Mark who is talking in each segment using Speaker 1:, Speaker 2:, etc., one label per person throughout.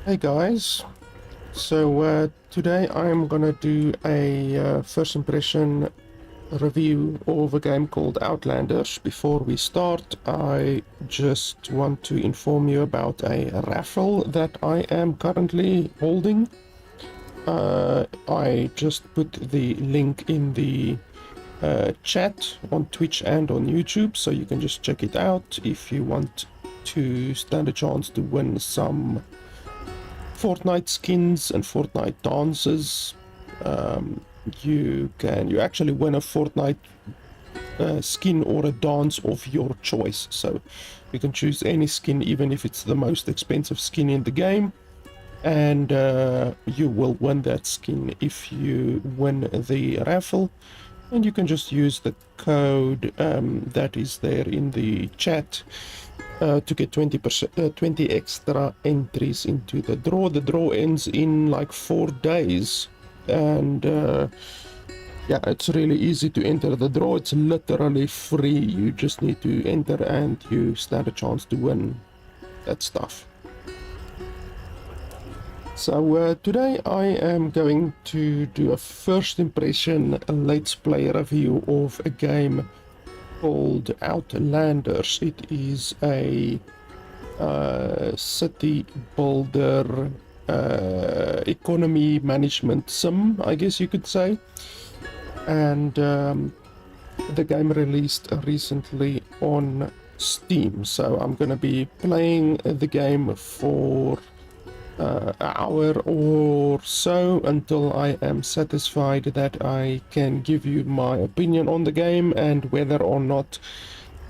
Speaker 1: Hey guys, so today I'm gonna do a first impression review of a game called Outlanders. Before we start, I just want to inform you about a raffle that I am currently holding. I just put the link in the chat on Twitch and on YouTube, so you can just check it out if you want to stand a chance to win some Fortnite skins and Fortnite dances. You actually win a Fortnite skin or a dance of your choice, so you can choose any skin even if it's the most expensive skin in the game, and you will win that skin if you win the raffle. And you can just use the code that is there in the chat to get 20 extra entries into the draw. The draw ends in like 4 days, and yeah, it's really easy to enter the draw. It's literally free. You just need to enter and you stand a chance to win that stuff. So today I am going to do a first impression let's play review of a game called Outlanders. It is a city builder economy management sim, I guess you could say, and the game released recently on Steam. So I'm gonna be playing the game for an hour or so until I am satisfied that I can give you my opinion on the game and whether or not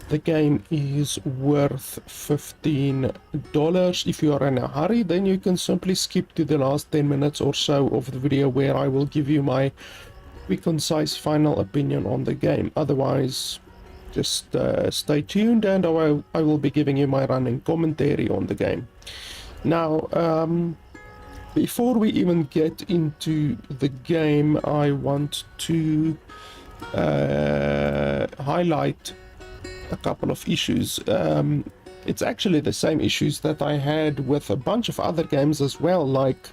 Speaker 1: the game is worth $15. If you are in a hurry, then you can simply skip to the last 10 minutes or so of the video where I will give you my quick, concise final opinion on the game. Otherwise, just stay tuned and I will be giving you my running commentary on the game. Now, before we even get into the game, I want to highlight a couple of issues. It's actually the same issues that I had with a bunch of other games as well, like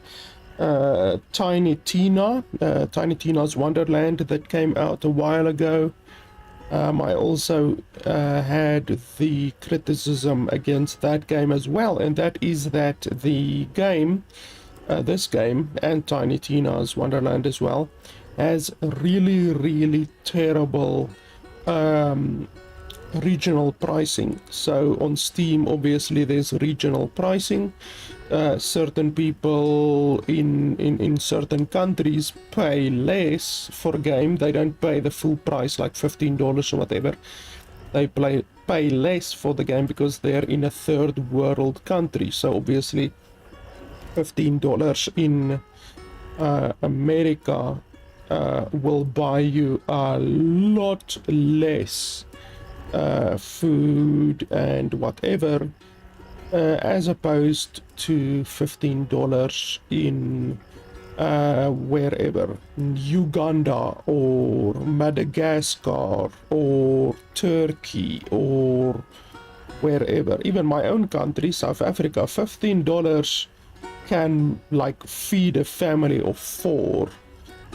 Speaker 1: Tiny Tina's Wonderland that came out a while ago. I also had the criticism against that game as well, and that is that the game, this game, and Tiny Tina's Wonderland as well, has really terrible regional pricing. So on Steam, obviously, there's regional pricing. Certain people in certain countries pay less for a game. They don't pay the full price, like $15 or whatever. They pay less for the game because they're in a third world country. So obviously $15 in America will buy you a lot less food and whatever, as opposed to $15 in wherever, Uganda or Madagascar or Turkey or wherever. Even my own country, South Africa, $15 can like feed a family of 4,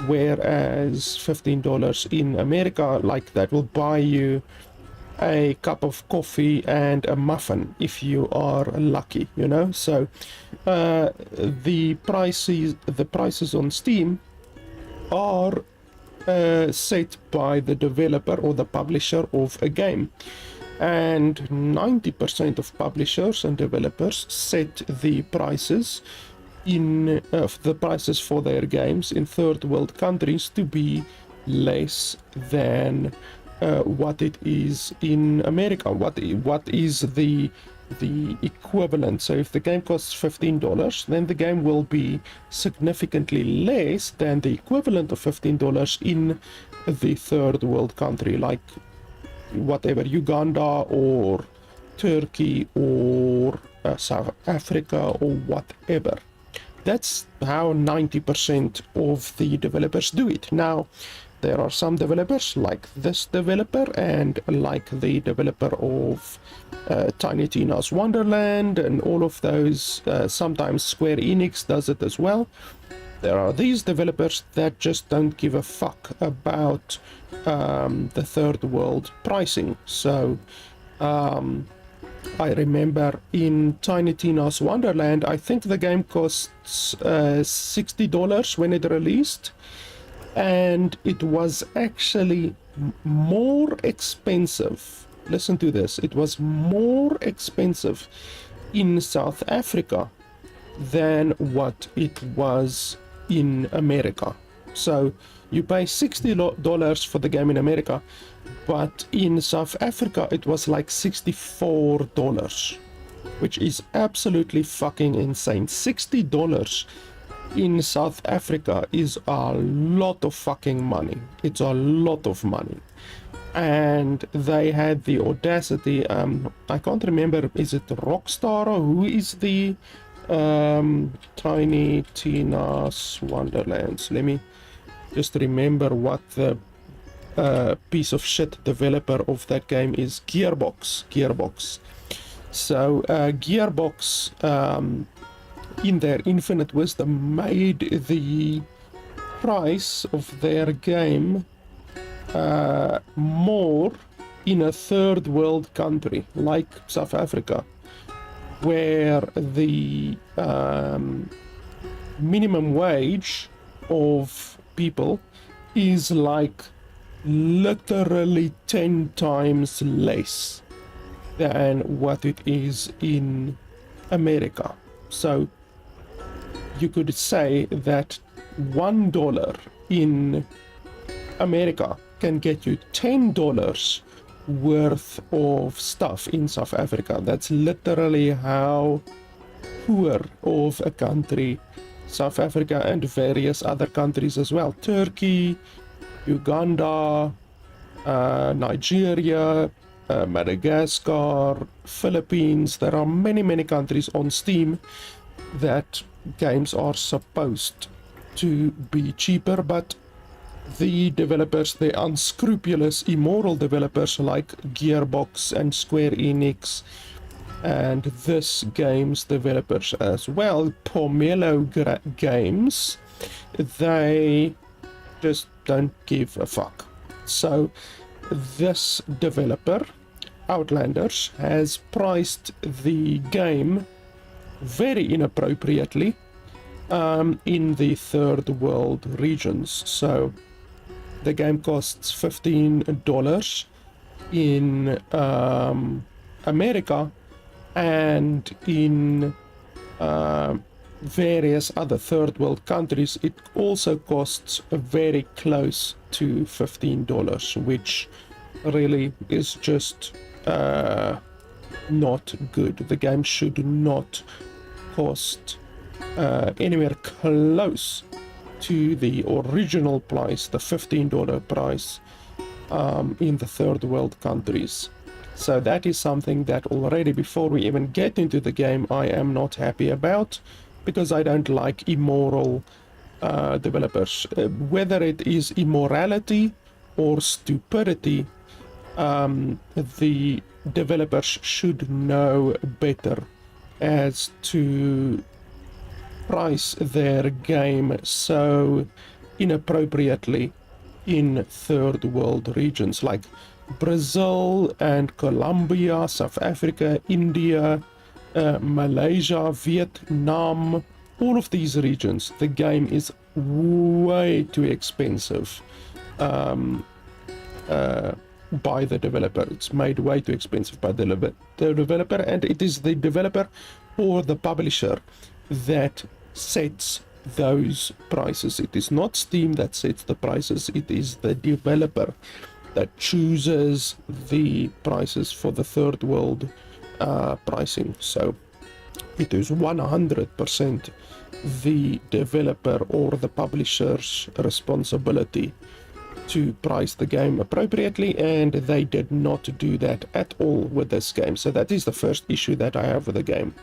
Speaker 1: whereas $15 in America, like that, will buy you a cup of coffee and a muffin if you are lucky, you know. So the prices on Steam are set by the developer or the publisher of a game, and 90% of publishers and developers set the prices in the prices for their games in third world countries to be less than what it is in America. What is the equivalent? So if the game costs $15, then the game will be significantly less than the equivalent of $15 in the third world country, like whatever, Uganda or Turkey or South Africa or whatever. That's how 90% of the developers do it. Now, there are some developers like this developer and like the developer of Tiny Tina's Wonderland and all of those. Sometimes Square Enix does it as well. There are these developers that just don't give a fuck about the third world pricing. So I remember in Tiny Tina's Wonderland, I think the game costs $60 when it released, and it was actually more expensive. Listen to this, it was more expensive in South Africa than what it was in America. So you pay $60 for the game in America, but in South Africa it was like $64, which is absolutely fucking insane. $60 in South Africa is a lot of fucking money. It's a lot of money. And they had the audacity, I can't remember, is it Rockstar or who is the Tiny Tina's Wonderlands? Let me just remember what the piece of shit developer of that game is. Gearbox. So Gearbox, in their infinite wisdom, made the price of their game more in a third world country like South Africa, where the minimum wage of people is like literally 10 times less than what it is in America. So you could say that $1 in America can get you $10 worth of stuff in South Africa. That's literally how poor of a country South Africa and various other countries as well. Turkey, Uganda, Nigeria, Madagascar, Philippines. There are many countries on Steam that games are supposed to be cheaper, but the developers, the unscrupulous, immoral developers like Gearbox and Square Enix, and this game's developers as well, Pomelo Games, they just don't give a fuck. So this developer, Outlanders, has priced the game very inappropriately in the third world regions. So the game costs $15 in America, and in various other third world countries it also costs very close to $15, which really is just not good. The game should not cost anywhere close to the original price, the $15 price in the third world countries. So that is something that already, before we even get into the game, I am not happy about, because I don't like immoral developers. Whether it is immorality or stupidity, the developers should know better as to price their game so inappropriately in third world regions like Brazil and Colombia, South Africa, India, Malaysia, Vietnam. All of these regions, the game is way too expensive by the developer. It's made way too expensive by the developer, and it is the developer or the publisher that sets those prices. It is not Steam that sets the prices, it is the developer that chooses the prices for the third world pricing. So it is 100% the developer or the publisher's responsibility to price the game appropriately, and they did not do that at all with this game. So that is the first issue that I have with the game,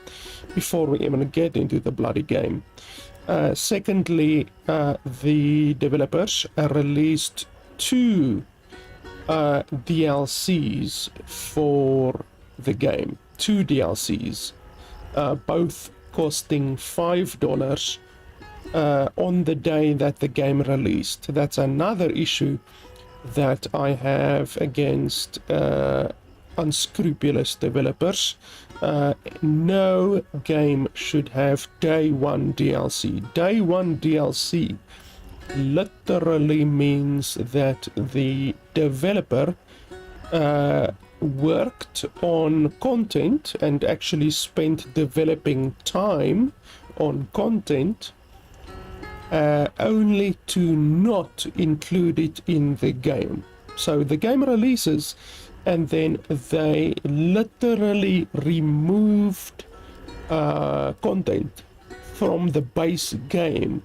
Speaker 1: before we even get into the bloody game. Secondly, the developers released two DLCs for the game. Two DLCs, both costing $5 on the day that the game released. That's another issue that I have against unscrupulous developers. No game should have day one DLC. Day one DLC literally means that the developer worked on content and actually spent developing time on content only to not include it in the game. So the game releases and then they literally removed content from the base game,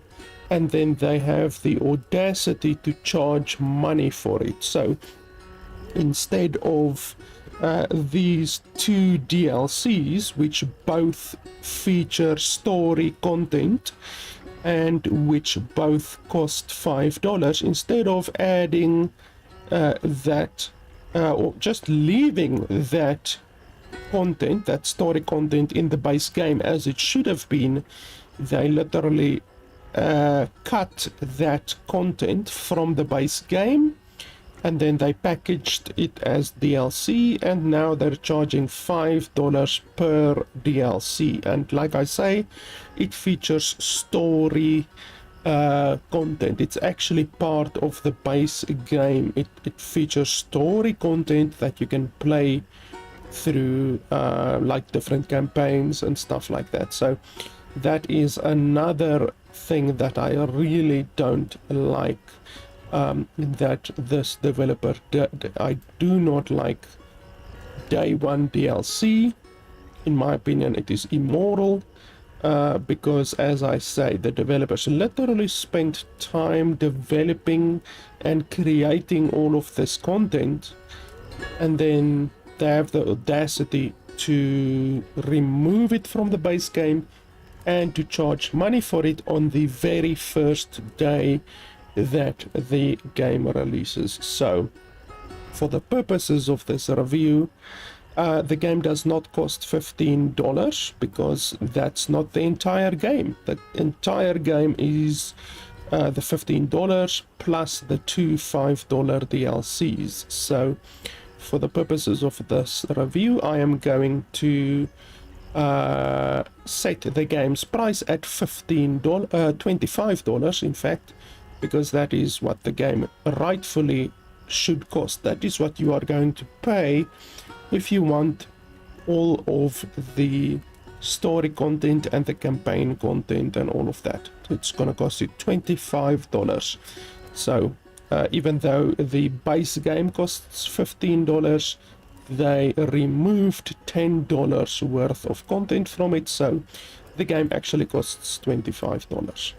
Speaker 1: and then they have the audacity to charge money for it. So instead of these two DLCs, which both feature story content and which both cost $5, instead of adding that or just leaving that content, that story content, in the base game as it should have been, they literally cut that content from the base game, and then they packaged it as DLC, and now they're charging $5 per DLC. And like I say, it features story content. It's actually part of the base game. It features story content that you can play through like different campaigns and stuff like that. So that is another thing that I really don't like, that this developer did. I do not like day one DLC. In my opinion, it is immoral, because, as I say, the developers literally spent time developing and creating all of this content, and then they have the audacity to remove it from the base game and to charge money for it on the very first day that the game releases. So for the purposes of this review, the game does not cost $15, because that's not the entire game. The entire game is the $15 plus the two $5 DLCs. So for the purposes of this review, I am going to set the game's price at $25, in fact, because that is what the game rightfully should cost. That is what you are going to pay if you want all of the story content and the campaign content and all of that. It's gonna cost you $25. So even though the base game costs $15, they removed $10 worth of content from it, so the game actually costs $25.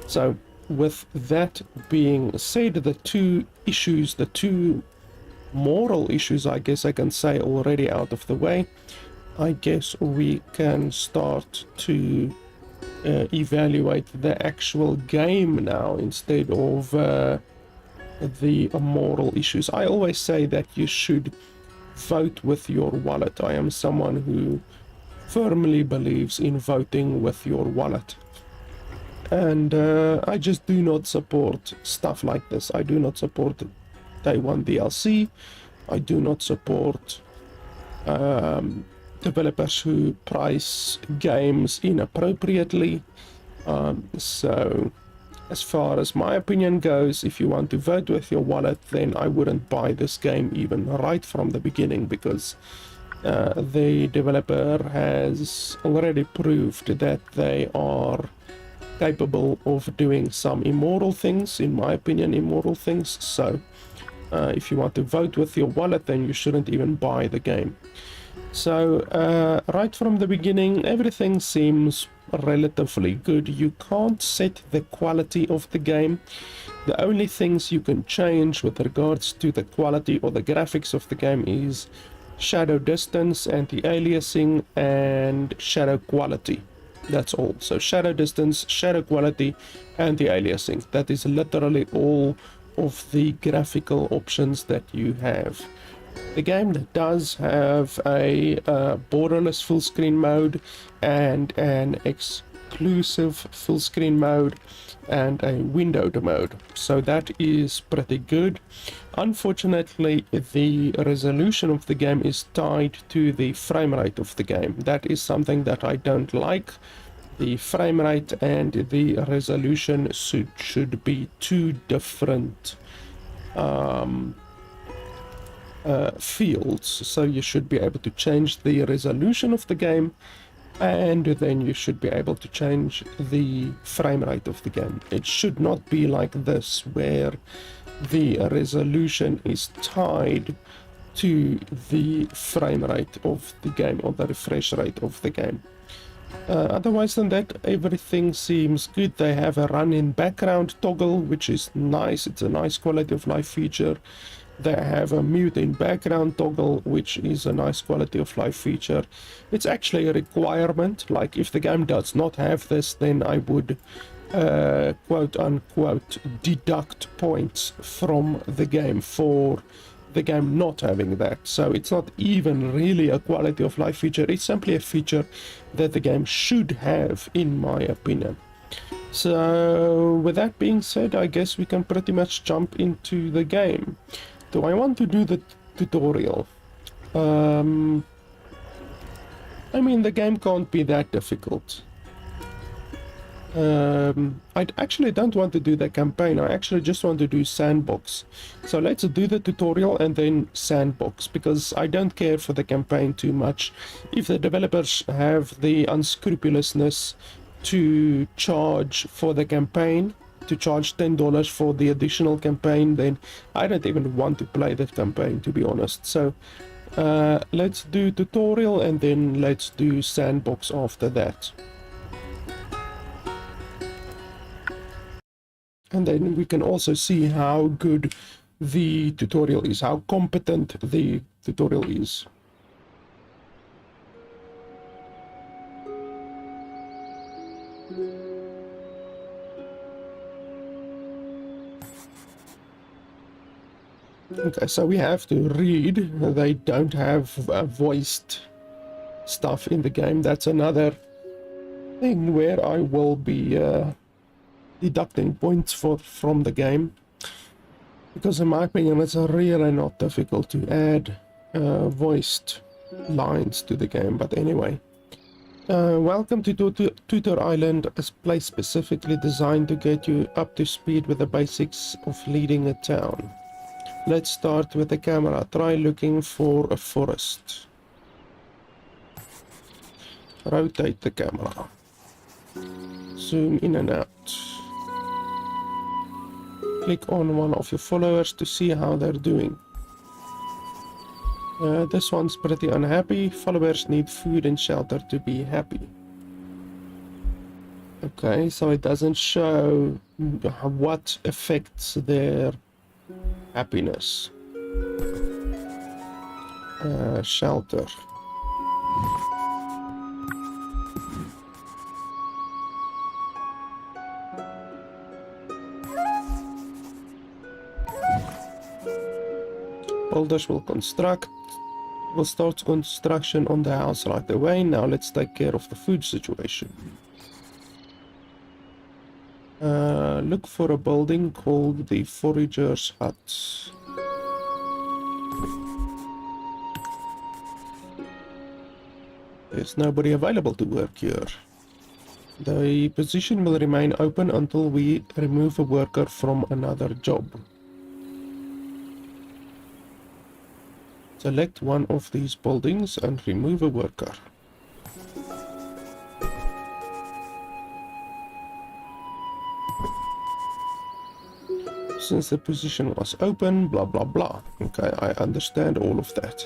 Speaker 1: So with that being said, the two issues, the two moral issues, I guess I can say, already out of the way, I guess we can start to evaluate the actual game now instead of the moral issues. I always say that you should vote with your wallet. I am someone who firmly believes in voting with your wallet, and I just do not support stuff like this. I do not support day one DLC. I do not support developers who price games inappropriately. So as far as my opinion goes, if you want to vote with your wallet, then I wouldn't buy this game even right from the beginning, because the developer has already proved that they are capable of doing some immoral things, in my opinion, immoral things. So if you want to vote with your wallet, then you shouldn't even buy the game. So right from the beginning, everything seems relatively good. You can't set the quality of the game. The only things you can change with regards to the quality or the graphics of the game is shadow distance, anti-aliasing, and shadow quality. That's all. So shadow distance, shadow quality, anti-aliasing. That is literally all of the graphical options that you have. The game does have a borderless full screen mode and an exclusive full screen mode and a windowed mode, so that is pretty good. Unfortunately, the resolution of the game is tied to the frame rate of the game. That is something that I don't like. The frame rate and the resolution should be two different fields, so you should be able to change the resolution of the game, and then you should be able to change the frame rate of the game. It should not be like this, where the resolution is tied to the frame rate of the game or the refresh rate of the game. Otherwise than that, everything seems good. They have a run in background toggle, which is nice. It's a nice quality of life feature. They have a mute in background toggle, which is a nice quality of life feature. It's actually a requirement. Like, if the game does not have this, then I would quote unquote deduct points from the game for the game not having that. So it's not even really a quality of life feature, it's simply a feature that the game should have, in my opinion. So with that being said, I guess we can pretty much jump into the game. Do I want to do the tutorial? I mean, the game can't be that difficult. I actually don't want to do the campaign. I actually just want to do sandbox. So let's do the tutorial and then sandbox, because I don't care for the campaign too much. If the developers have the unscrupulousness to charge for the campaign, to charge $10 for the additional campaign, then I don't even want to play the campaign, to be honest. So let's do tutorial and then let's do sandbox after that. And then we can also see how good the tutorial is, how competent the tutorial is. Okay, so we have to read. They don't have voiced stuff in the game. That's another thing where I will be deducting points from the game, because in my opinion it's really not difficult to add voiced lines to the game. But anyway, welcome to Tutor Island, a place specifically designed to get you up to speed with the basics of leading a town. Let's start with the camera. Try looking for a forest. Rotate the camera. Zoom in and out. Click on one of your followers to see how they're doing. This one's pretty unhappy. Followers need food and shelter to be happy. Okay, so it doesn't show what affects their happiness. Shelter. Builders will start construction on the house right away. Now let's take care of the food situation. Look for a building called the Forager's Hut. There's nobody available to work here. The position will remain open until we remove a worker from another job. Select one of these buildings and remove a worker. Since the position was open, blah blah blah. Okay, I understand all of that.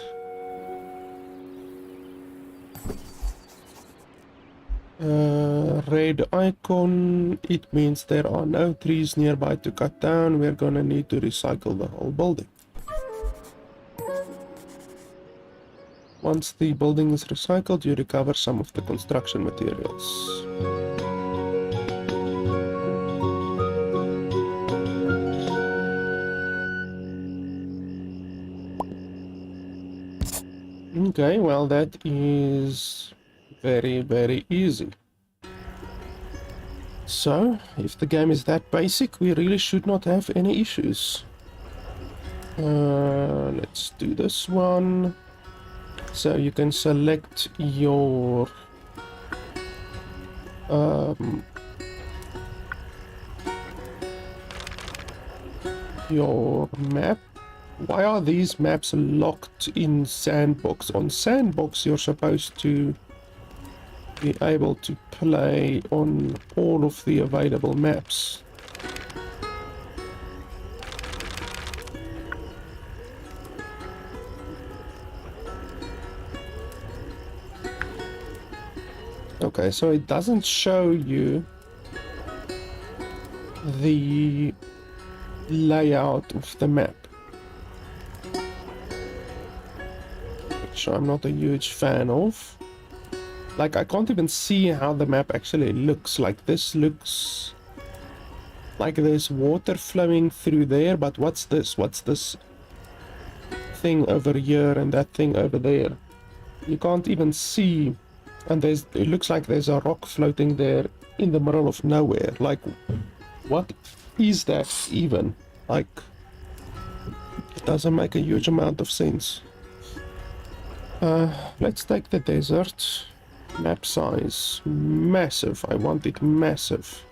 Speaker 1: Red icon, it means there are no trees nearby to cut down. We're gonna need to recycle the whole building. Once the building is recycled, you recover some of the construction materials. Okay, well, that is very, very easy. So, if the game is that basic, we really should not have any issues. Let's do this one. So you can select um, your map. Why are these maps locked in Sandbox? On Sandbox, you're supposed to be able to play on all of the available maps. Okay, so it doesn't show you the layout of the map, which I'm not a huge fan of. Like, I can't even see how the map actually looks. Like, this looks like there's water flowing through there, but what's this? What's this thing over here and that thing over there? You can't even see, and it looks like there's a rock floating there in the middle of nowhere. Like, what is that even? Like, it doesn't make a huge amount of sense. Let's take the desert. Map size, massive. I want it massive,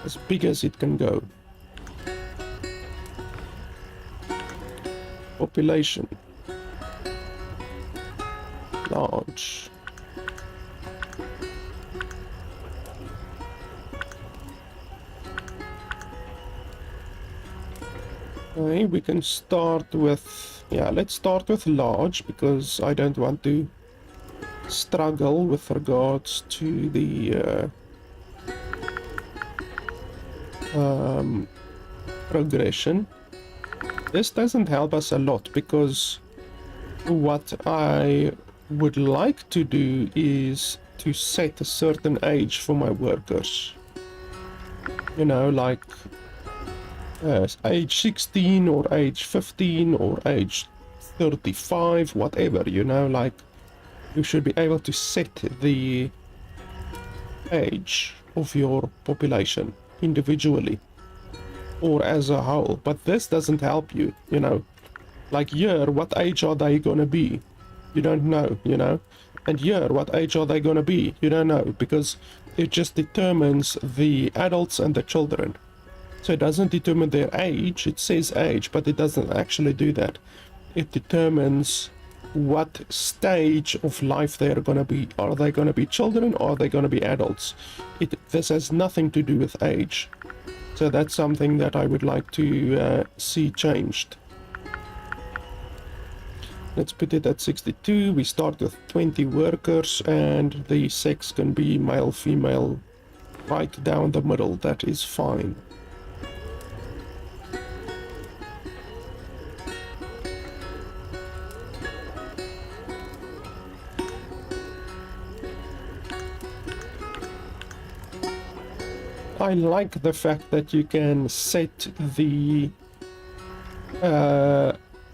Speaker 1: as big as it can go. Population, large. Okay, we can start with, yeah, let's start with large, because I don't want to struggle with regards to the progression. This doesn't help us a lot, because what I would like to do is to set a certain age for my workers. You know, like age 16 or age 15 or age 35, whatever, you know, like you should be able to set the age of your population individually or as a whole, but this doesn't help you, you know. Like here, what age are they gonna be? You don't know, you know. And here, what age are they gonna be? You don't know, because it just determines the adults and the children. So it doesn't determine their age. It says age, but it doesn't actually do that. It determines what stage of life they're gonna be. Are they gonna be children, or are they gonna be adults? This has nothing to do with age. So that's something that I would like to see changed. Let's put it at 62. We start with 20 workers, and the sex can be male, female, right down the middle. That is fine. I like the fact that you can set the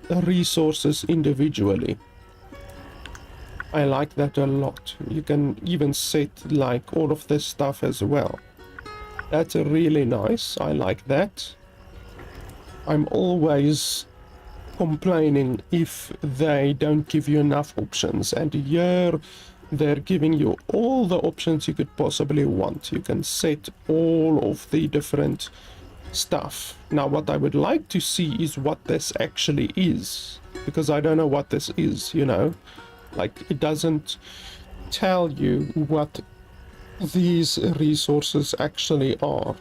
Speaker 1: resources individually. I like that a lot. You can even set like all of this stuff as well. That's really nice. I like that. I'm always complaining if they don't give you enough options, and here they're giving you all the options you could possibly want. You can set all of the different stuff. Now what I would like to see is what this actually is, because I don't know what this is, you know. Like, it doesn't tell you what these resources actually are.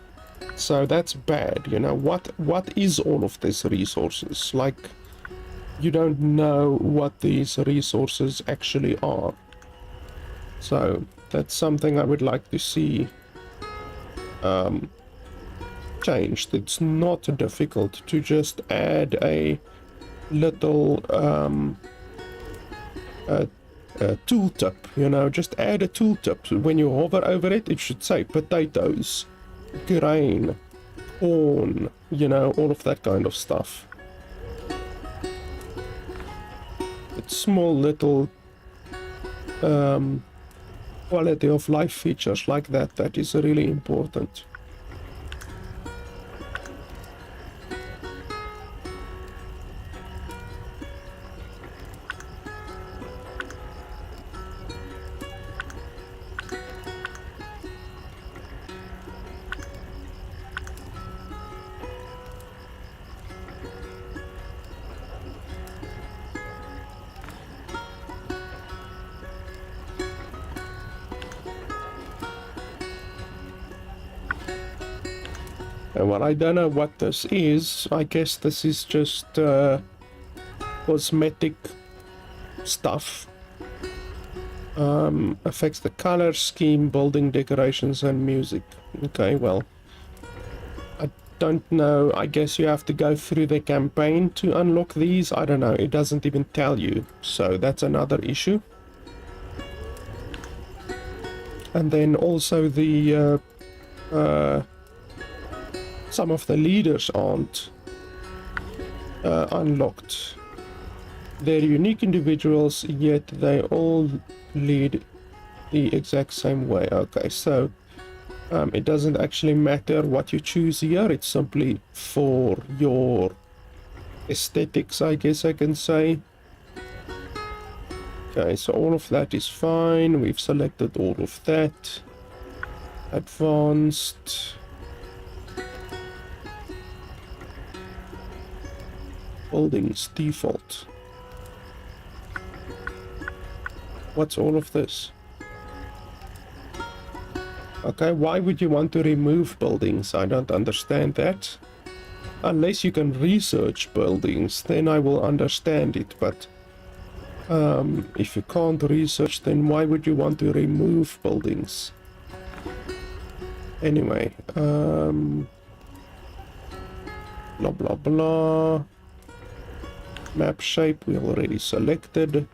Speaker 1: So that's bad, you know. What is all of these resources? Like, you don't know what these resources actually are. So that's something I would like to see changed. It's not difficult to just add a little tooltip, you know. Just add a tooltip. When you hover over it, it should say potatoes, grain, corn, you know, all of that kind of stuff. small little quality of life features like that, that is really important. Well, I don't know what this is. I guess this is just cosmetic stuff. Affects the color scheme, building decorations, and music. Okay, well, I don't know. I guess you have to go through the campaign to unlock these. I don't know. It doesn't even tell you. So that's another issue. And then also the some of the leaders aren't unlocked. They're unique individuals, yet they all lead the exact same way. Okay, so it doesn't actually matter what you choose here. It's simply for your aesthetics, I guess I can say. Okay, so all of that is fine. We've selected all of that. Advanced. Buildings default. What's all of this? Okay, why would you want to remove buildings? I don't understand that. Unless you can research buildings, then I will understand it, but if you can't research, then why would you want to remove buildings? Anyway, blah blah blah. Map shape we already selected.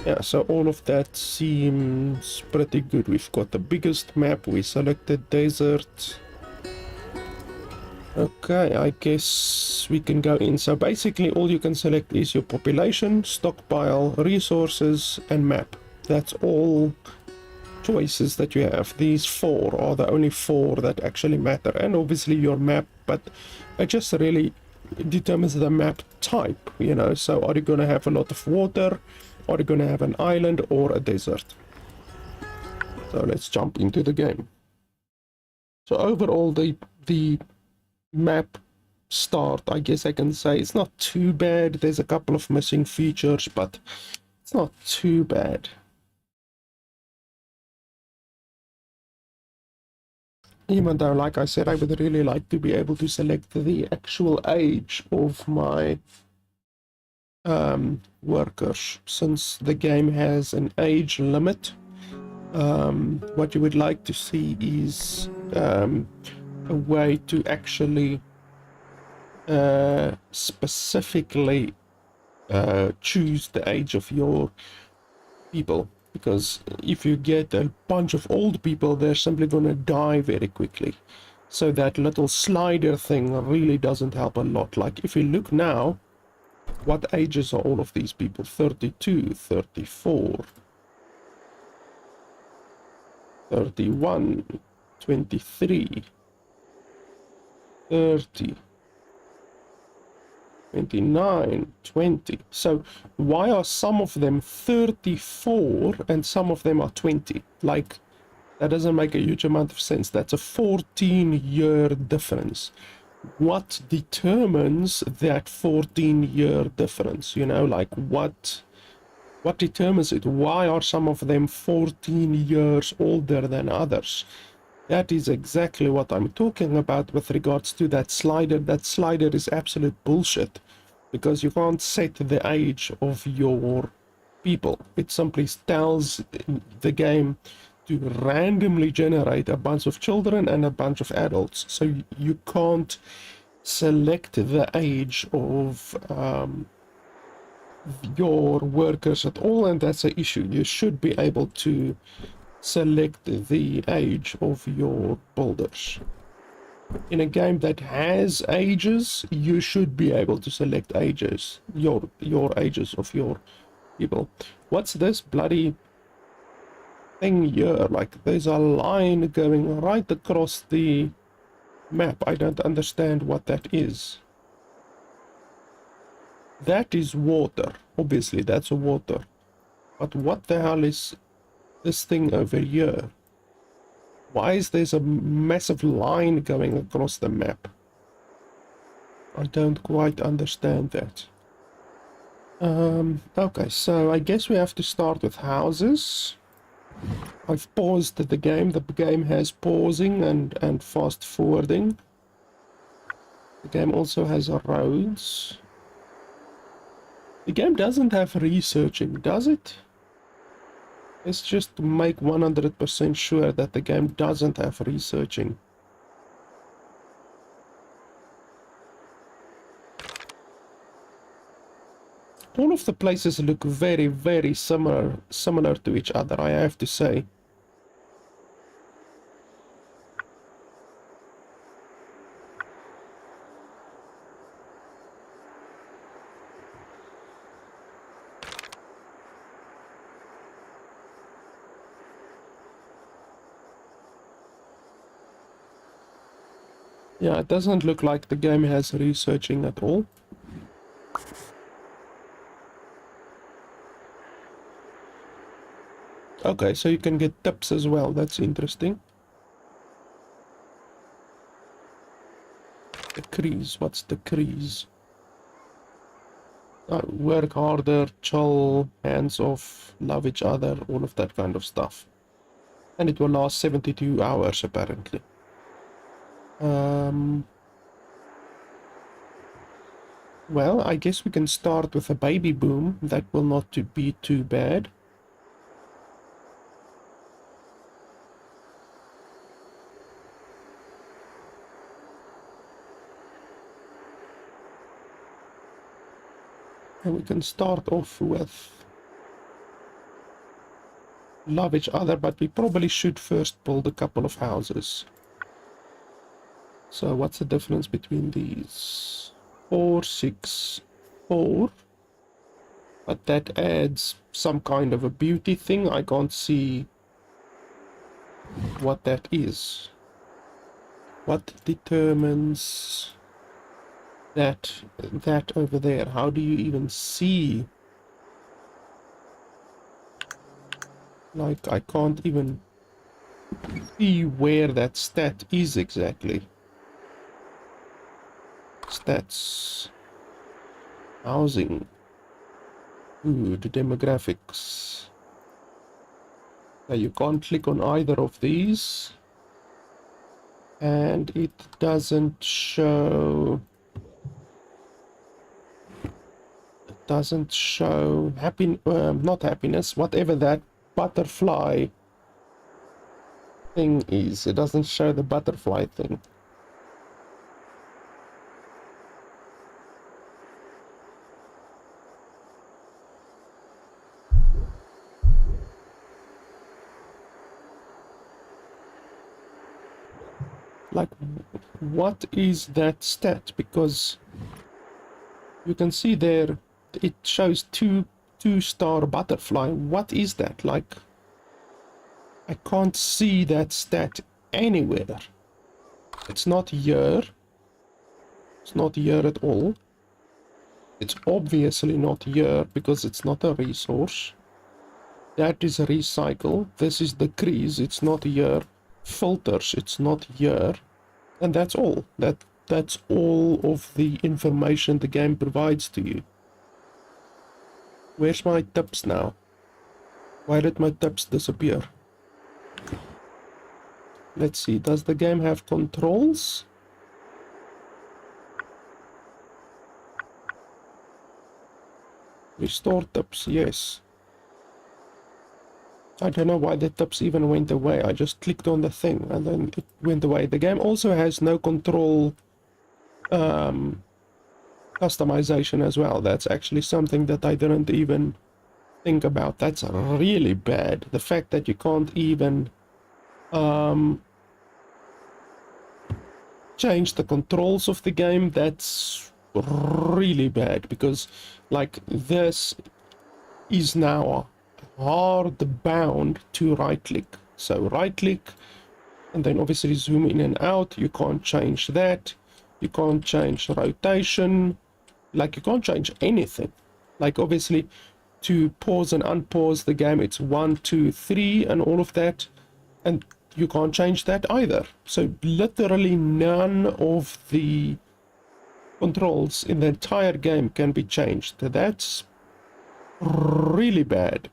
Speaker 1: Yeah, so all of that seems pretty good. We've got the biggest map. We selected desert. Okay, I guess we can go in. So basically all you can select is your population, stockpile, resources, and map. That's all choices that you have. These four are the only four that actually matter, and obviously your map, but it just really determines the map type, you know. So are you going to have a lot of water, are you going to have an island, or a desert? So let's jump into the game. So overall the map start, I guess I can say, it's not too bad. There's a couple of missing features, but it's not too bad. Even though, like I said, I would really like to be able to select the actual age of my workers, since the game has an age limit. What you would like to see is a way to actually specifically choose the age of your people, because if you get a bunch of old people, they're simply gonna die very quickly. So that little slider thing really doesn't help a lot. Like if you look now, what ages are all of these people? 32, 34, 31, 23, 30, 29, 20. So why are some of them 34 and some of them are 20? Like, that doesn't make a huge amount of sense. That's a 14-year difference. What determines that 14-year difference? You know, like what determines it? Why are some of them 14 years older than others? That is exactly what I'm talking about with regards to that slider. That slider is absolute bullshit, because you can't set the age of your people. It simply tells the game to randomly generate a bunch of children and a bunch of adults. So you can't select the age of your workers at all, and that's an issue. You should be able to select the age of your builders. In a game that has ages, you should be able to select ages, your ages of your people. What's this bloody thing here? Like, there's a line going right across the map. I don't understand what that is. That is water. Obviously, that's a water. But what the hell is this thing over here? Why is there a massive line going across the map? I don't quite understand that. Okay, so I guess we have to start with houses. I've paused the game. The game has pausing and fast forwarding. The game also has roads. The game doesn't have researching, does it? Let's just make 100% sure that the game doesn't have researching. All of the places look very, very similar to each other, I have to say. Yeah, it doesn't look like the game has researching at all. Okay, so you can get tips as well. That's interesting. Decrease. What's decrease? Work harder, chill, hands off, love each other, all of that kind of stuff. And it will last 72 hours apparently. Well, I guess we can start with a baby boom. That will not be too bad. And we can start off with love each other, but we probably should first build a couple of houses. So what's the difference between these? 4, 6, 4. But that adds some kind of a beauty thing. I can't see what that is. What determines that over there? How do you even see? Like, I can't even see where that stat is exactly. Stats. Housing. Food. Demographics. Now you can't click on either of these. And it doesn't show... It doesn't show not happiness, whatever that butterfly thing is. It doesn't show the butterfly thing. Like, what is that stat? Because you can see there it shows two-star butterfly. What is that? Like, I can't see that stat anywhere. It's not here. It's not here at all. It's obviously not here because it's not a resource. That is a recycle. This is decrease. It's not here. Filters. It's not here. And that's all. That's all of the information the game provides to you. Where's my tips now? Why did my tips disappear? Let's see. Does the game have controls? Restore tips. Yes. I don't know why the tips even went away. I just clicked on the thing and then it went away. The game also has no control customization as well. That's actually something that I didn't even think about. That's really bad. The fact that you can't even change the controls of the game, that's really bad, because like this is now hard bound to right click. So right click and then obviously zoom in and out. You can't change that. You can't change rotation. Like you can't change anything. Like obviously to pause and unpause the game, it's 1, 2, 3 and all of that, and you can't change that either. So literally none of the controls in the entire game can be changed. That's really bad.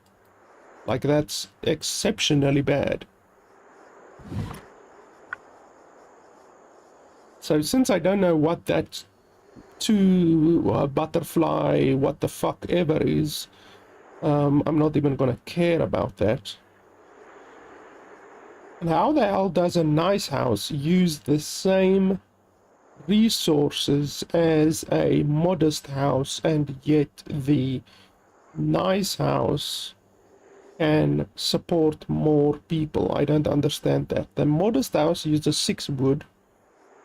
Speaker 1: Like that's exceptionally bad. So since I don't know what that butterfly what the fuck ever is, I'm not even gonna care about that. And how the hell does a nice house use the same resources as a modest house, and yet the nice house can support more people? I don't understand that. The modest house uses 6 wood.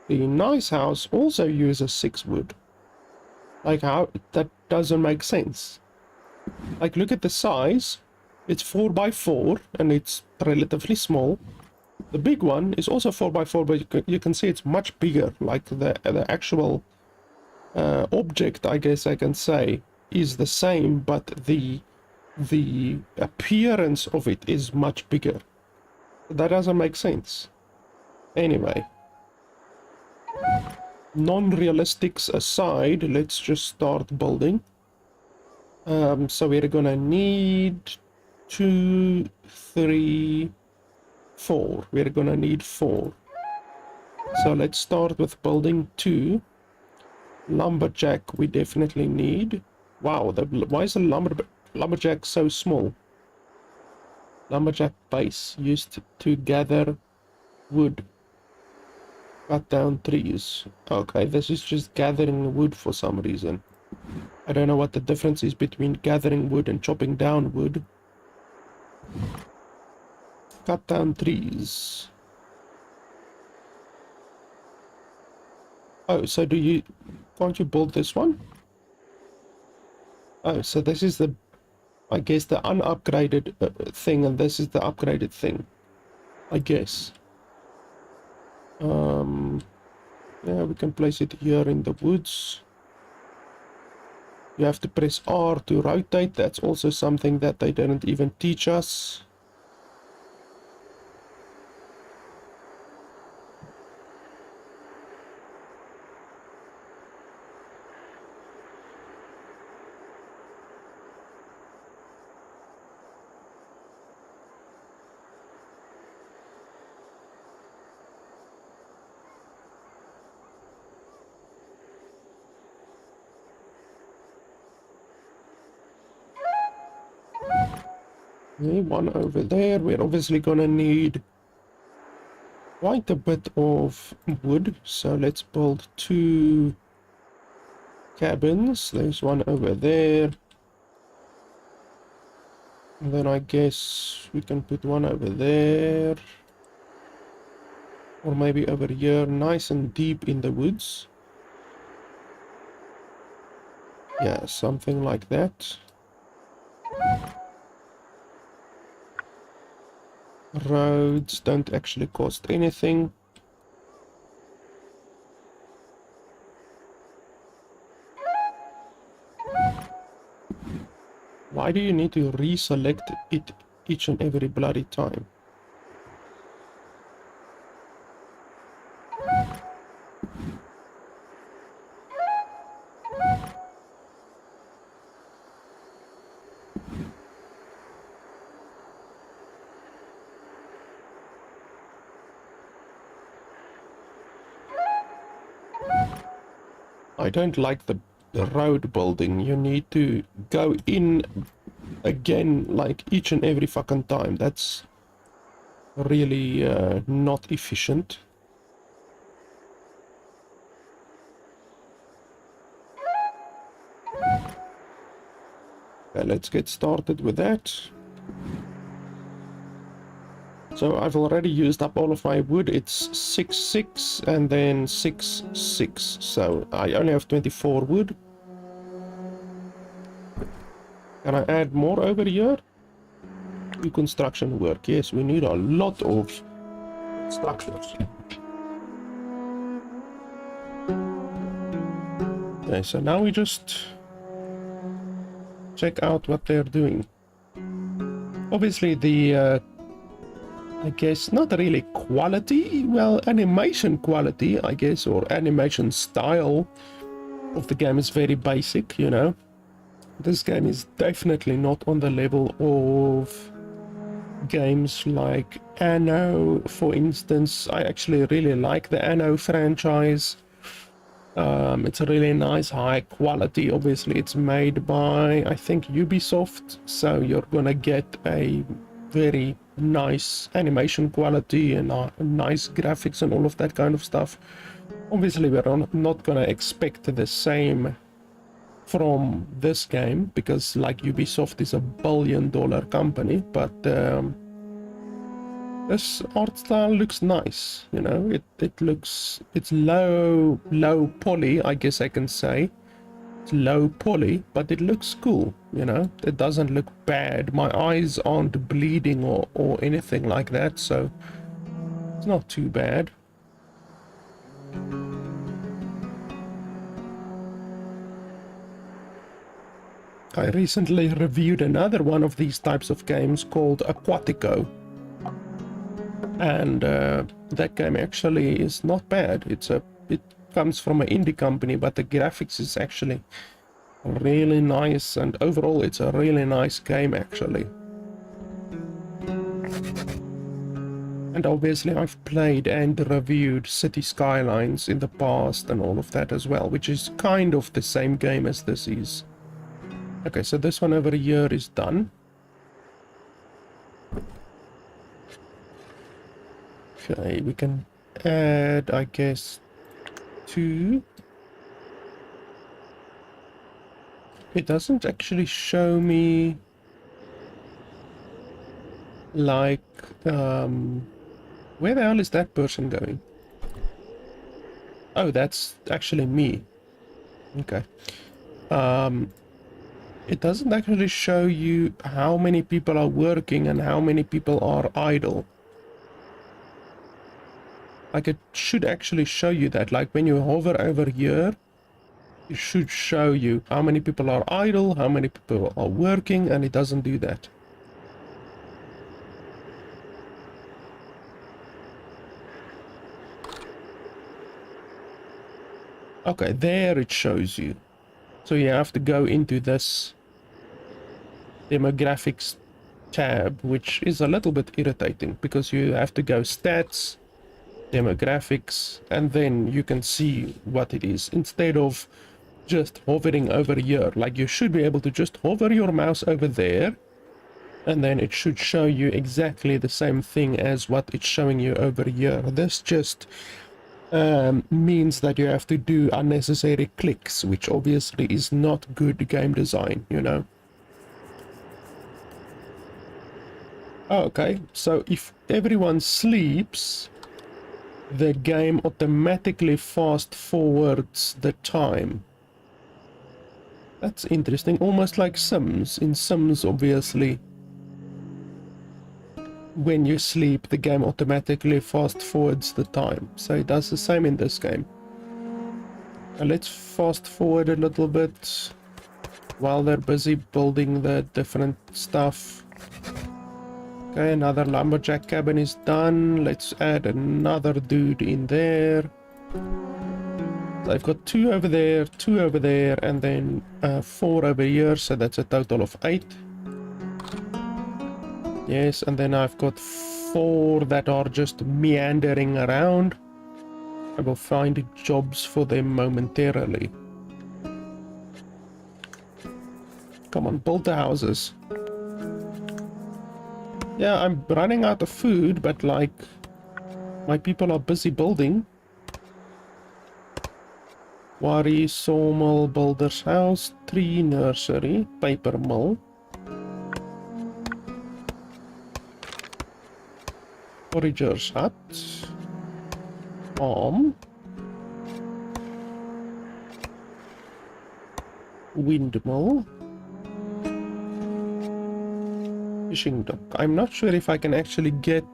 Speaker 1: The nice house also uses 6 wood. Like how? That doesn't make sense. Like look at the size. It's 4x4 and it's relatively small. The big one is also 4x4, but you can see it's much bigger. Like the actual object, I guess I can say, is the same, but the appearance of it is much bigger. That doesn't make sense. Anyway, non-realistics aside, let's just start building. So we're gonna need 2, 3, 4. We're gonna need 4. So let's start with building 2. Lumberjack we definitely need. Wow, why is the lumberjack so small? Lumberjack base used to gather wood, cut down trees. Okay, this is just gathering wood for some reason. I don't know what the difference is between gathering wood and chopping down wood. Cut down trees. Oh, so can't you build this one? Oh, so this is the, I guess, the unupgraded thing, and this is the upgraded thing, I guess. Yeah, we can place it here in the woods. You have to press R to rotate. That's also something that they didn't even teach us. Okay, one over there. We're obviously gonna need quite a bit of wood, so let's build 2 cabins. There's one over there, and then I guess we can put one over there, or maybe over here, nice and deep in the woods. Yeah, something like that. Roads don't actually cost anything. Why do you need to reselect it each and every bloody time? I don't like the road building. You need to go in again like each and every fucking time. That's really not efficient. Okay, let's get started with that. So I've already used up all of my wood. It's 6 and then 6. So I only have 24 wood. Can I add more over here? Do construction work. Yes, we need a lot of structures. Okay, so now we just check out what they're doing. Obviously the I guess not really quality, well, animation quality, I guess, or animation style of the game is very basic, you know. This game is definitely not on the level of games like Anno, for instance. I actually really like the Anno franchise. It's a really nice, high quality. Obviously, it's made by, I think, Ubisoft, so you're gonna get a very nice animation quality and nice graphics and all of that kind of stuff. Obviously, we're not gonna expect the same from this game because, like, Ubisoft is a billion-dollar company, but this art style looks nice, you know. It's low poly, I guess I can say. It's low poly, but it looks cool, you know. It doesn't look bad. My eyes aren't bleeding or anything like that, so it's not too bad. I recently reviewed another one of these types of games called Aquatico. And that game actually is not bad. It comes from an indie company, but the graphics is actually really nice, and overall it's a really nice game actually. And obviously I've played and reviewed City Skylines in the past and all of that as well, which is kind of the same game as this is. Okay, so this one over here is done. Okay, we can add, I guess, 2. It doesn't actually show me, like, where the hell is that person going? Oh, that's actually me. Okay. It doesn't actually show you how many people are working and how many people are idle. Like, it should actually show you that. Like, when you hover over here, it should show you how many people are idle, how many people are working, and it doesn't do that. Okay, there it shows you. So you have to go into this demographics tab, which is a little bit irritating because you have to go stats, demographics, and then you can see what it is instead of just hovering over here. Like, you should be able to just hover your mouse over there and then it should show you exactly the same thing as what it's showing you over here. This just means that you have to do unnecessary clicks, which obviously is not good game design, you know. Okay, so if everyone sleeps, the game automatically fast forwards the time. That's interesting, almost like Sims. In Sims, obviously, when you sleep, the game automatically fast forwards the time. So it does the same in this game. Now let's fast forward a little bit while they're busy building the different stuff. Okay, another lumberjack cabin is done. Let's add another dude in there. So I've got 2 over there, 2 over there, and then 4 over here, so that's a total of 8. Yes, and then I've got 4 that are just meandering around. I will find jobs for them momentarily. Come on, build the houses. Yeah, I'm running out of food, but, like, my people are busy building. Quarry, sawmill, builder's house, tree nursery, paper mill. Forager's hut. Farm. Windmill. Fishing dock. I'm not sure if I can actually get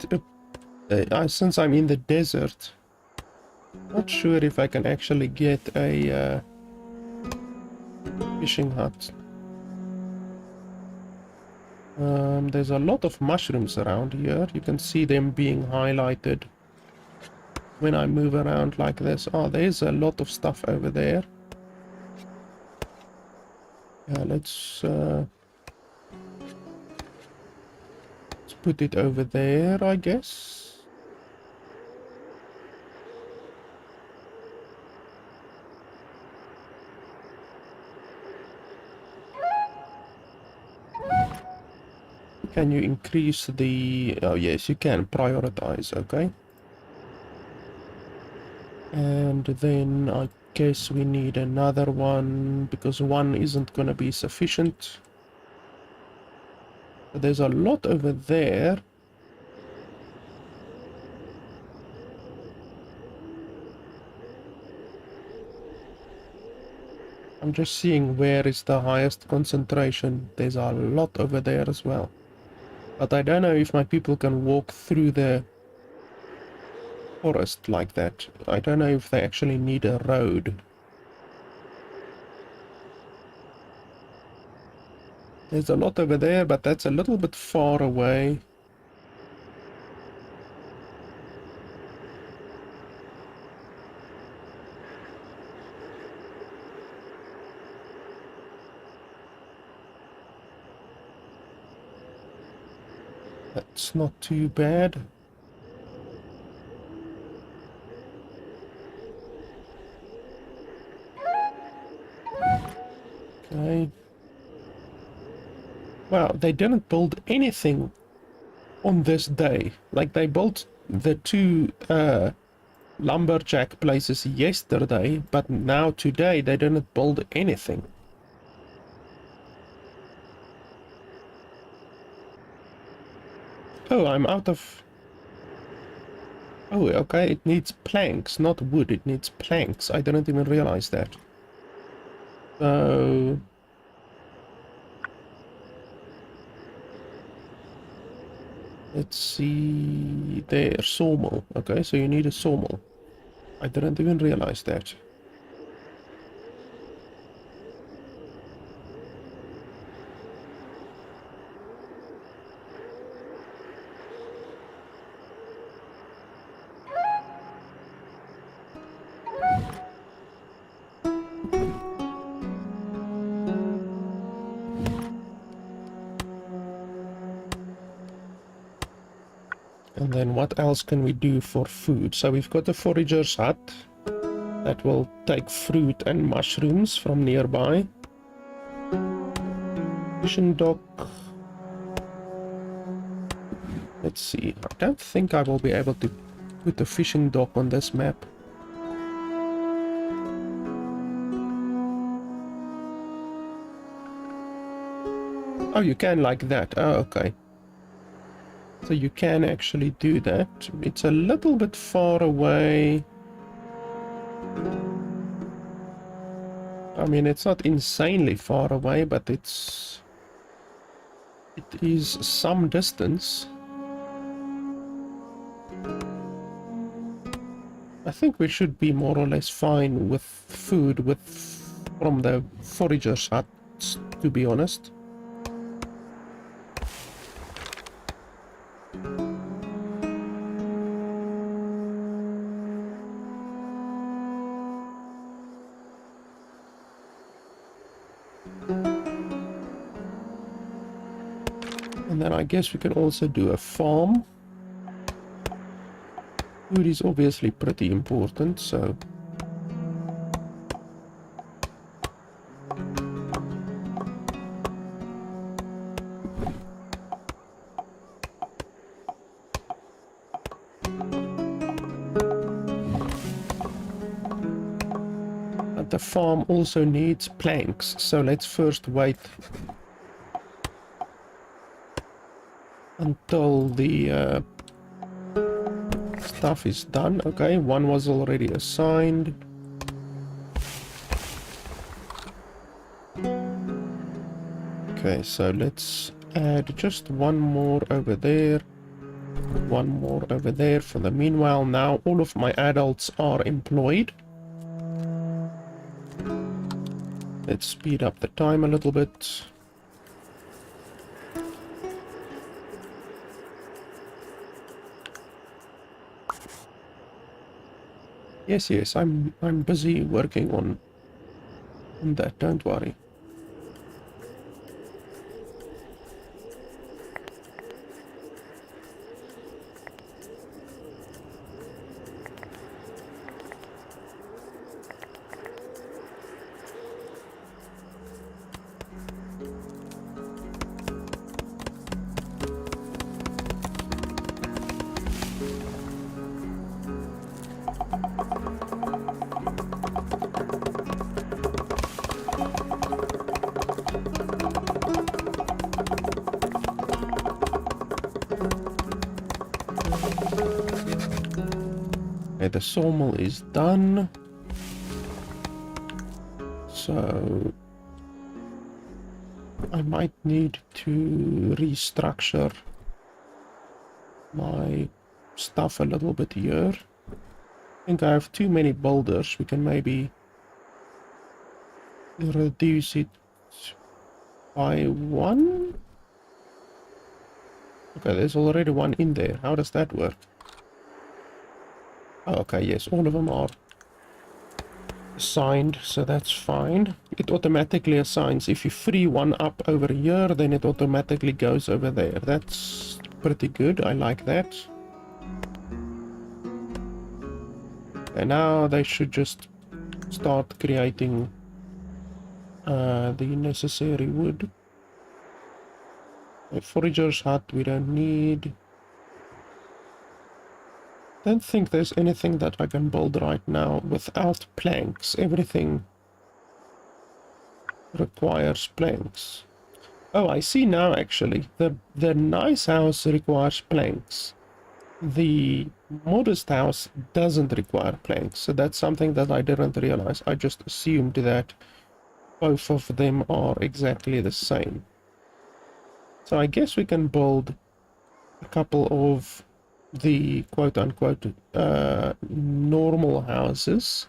Speaker 1: since I'm in the desert, not sure if I can actually get a fishing hut. There's a lot of mushrooms around here. You can see them being highlighted when I move around like this. Oh, there's a lot of stuff over there. Yeah, let's put it over there, I guess. Can you increase the... Oh, yes, you can prioritize, okay. And then I guess we need another one, because one isn't going to be sufficient. But there's a lot over there. I'm just seeing where is the highest concentration. There's a lot over there as well. But I don't know if my people can walk through the forest like that. I don't know if they actually need a road. There's a lot over there, but that's a little bit far away. That's not too bad. Okay. Wow, they didn't build anything on this day. Like, they built the two lumberjack places yesterday, but now today they didn't build anything. Oh, I'm out of... Oh, okay, it needs planks, not wood. It needs planks. I didn't even realize that. So... let's see... there, sawmill. Okay, so you need a sawmill. I didn't even realize that. And then what else can we do for food? So we've got a forager's hut that will take fruit and mushrooms from nearby. Fishing dock. Let's see. I don't think I will be able to put a fishing dock on this map. Oh, you can like that. Oh, okay. So you can actually do that. It's a little bit far away. I mean, it's not insanely far away, but it is some distance. I think we should be more or less fine with food from the forager's huts, to be honest. And then I guess we can also do a farm. Food is obviously pretty important, so... but the farm also needs planks, so let's first wait until the stuff is done. Okay, one was already assigned. Okay, so let's add just one more over there. One more over there for the meanwhile. Now all of my adults are employed. Let's speed up the time a little bit. Yes, I'm busy working on that, don't worry. Okay, the sawmill is done. So I might need to restructure my stuff a little bit here. I think I have too many boulders. We can maybe reduce it by one. Okay, there's already one in there. How does that work? Oh, okay, yes, all of them are assigned, so that's fine. It automatically assigns. If you free one up over here, then it automatically goes over there. That's pretty good. I like that. And now they should just start creating the necessary wood. A forager's hut we don't need. Don't think there's anything that I can build right now without planks. Everything requires planks. Oh, I see now actually. The nice house requires planks. The modest house doesn't require planks. So that's something that I didn't realize. I just assumed that both of them are exactly the same. So I guess we can build a couple of the quote-unquote normal houses.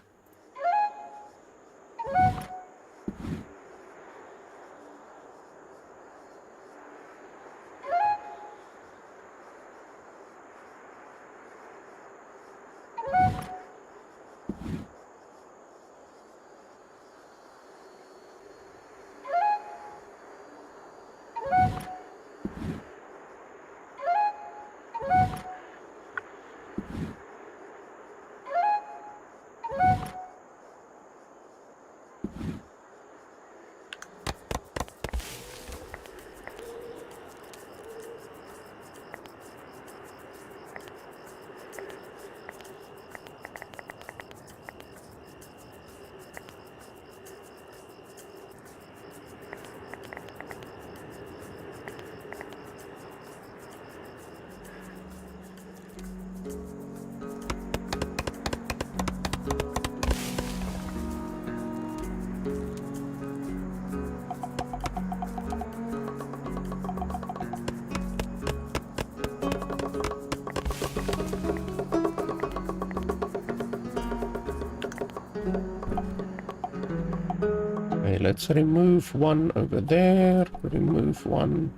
Speaker 1: Okay, let's remove one over there, remove one,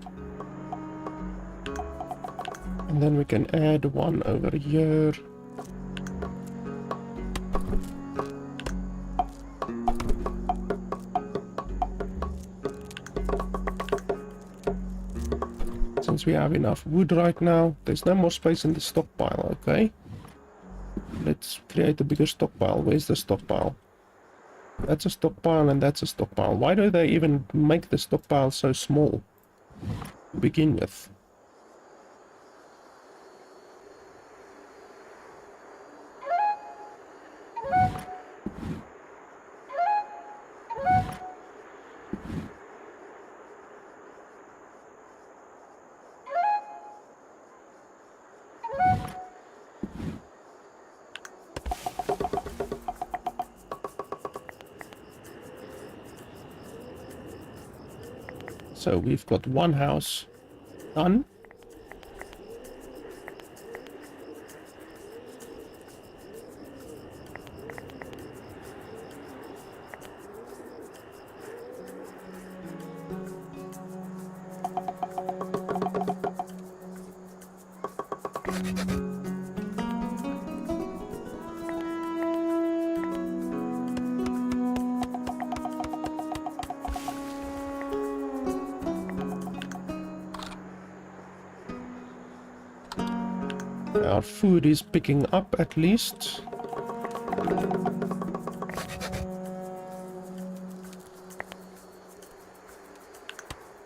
Speaker 1: and then we can add one over here. Since we have enough wood right now, there's no more space in the stockpile, okay? Let's create a bigger stockpile. Where's the stockpile? That's a stockpile and that's a stockpile. Why do they even make the stockpile so small to begin with? So we've got one house done. Our food is picking up at least.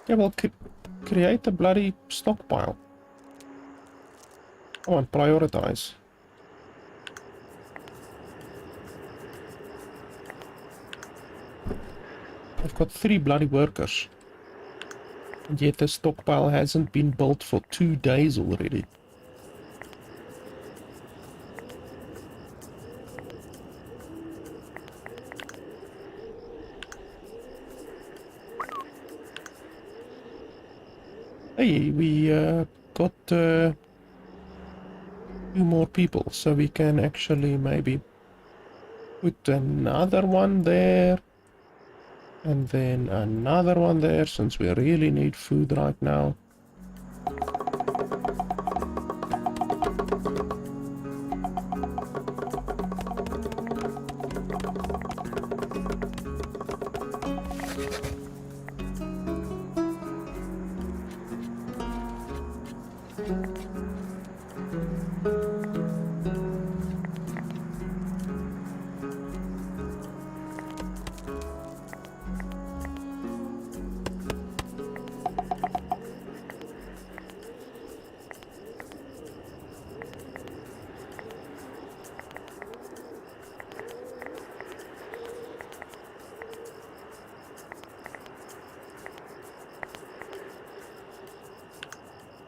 Speaker 1: Yeah, well, create a bloody stockpile. Oh, and prioritize. I've got 3 bloody workers. And yet the stockpile hasn't been built for 2 days already. Hey, we got 2 more people, so we can actually maybe put another one there. And then another one there, since we really need food right now.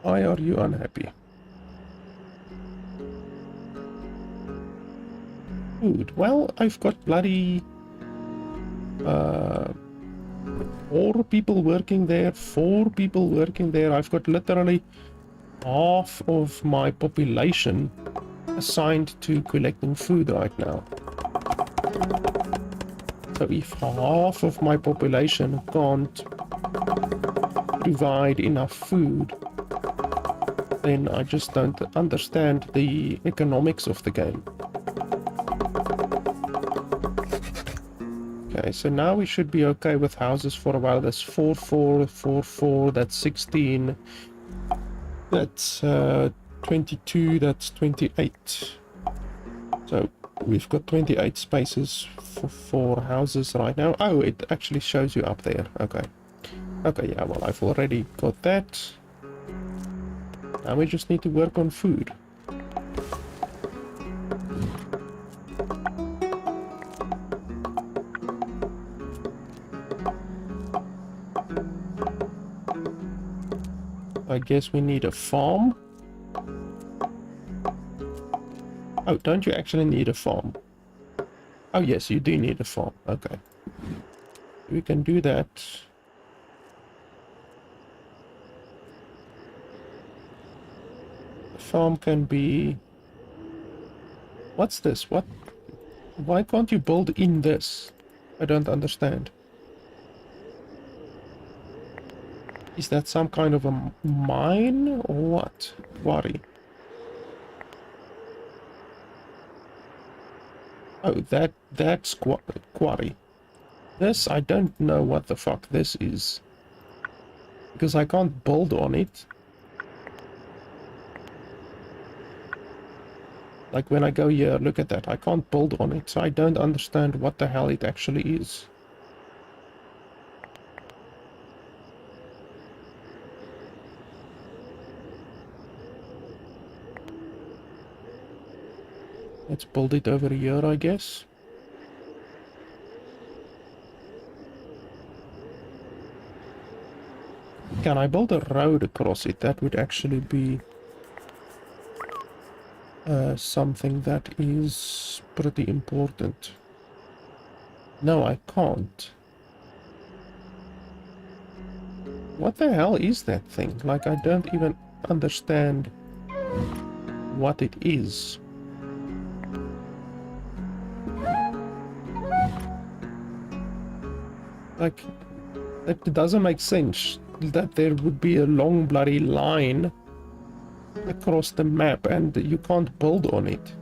Speaker 1: Why are you unhappy? Food. Well, I've got bloody 4 people working there, 4 people working there. I've got literally half of my population assigned to collecting food right now. So if half of my population can't provide enough food, then I just don't understand the economics of the game. Okay, so now we should be okay with houses for a while. That's 4, 4, 4, 4, that's 16. That's 22, that's 28. So we've got 28 spaces for houses right now. Oh, it actually shows you up there. Okay. Okay, yeah, well, I've already got that. Now we just need to work on food. I guess we need a farm. Oh, don't you actually need a farm? Oh, yes, you do need a farm. Okay. We can do that. The farm can be... What's this? What? Why can't you build in this? I don't understand. Is that some kind of a mine or what? Quarry. Oh, that's quarry. This, I don't know what the fuck this is. Because I can't build on it. Like when I go here, look at that. I can't build on it, so I don't understand what the hell it actually is. Let's build it over here, I guess. Can I build a road across it? That would actually be something that is pretty important. No, I can't. What the hell is that thing? Like, I don't even understand what it is. Like, it doesn't make sense that there would be a long bloody line across the map and you can't build on it.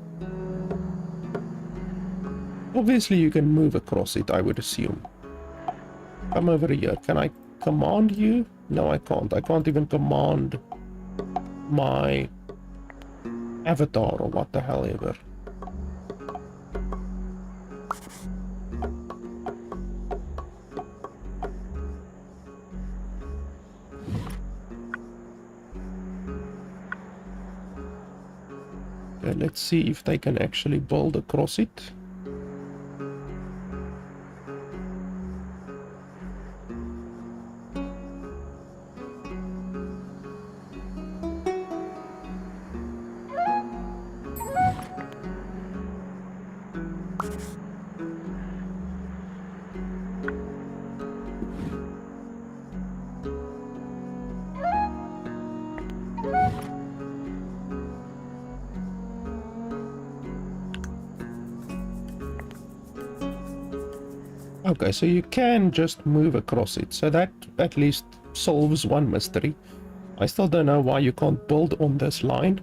Speaker 1: Obviously you can move across it, I would assume. Come over here. Can I command you? No, I can't. I can't even command my avatar or what the hell ever. Okay, let's see if they can actually build across it. Okay, so you can just move across it, so that at least solves one mystery. I still don't know why you can't build on this line.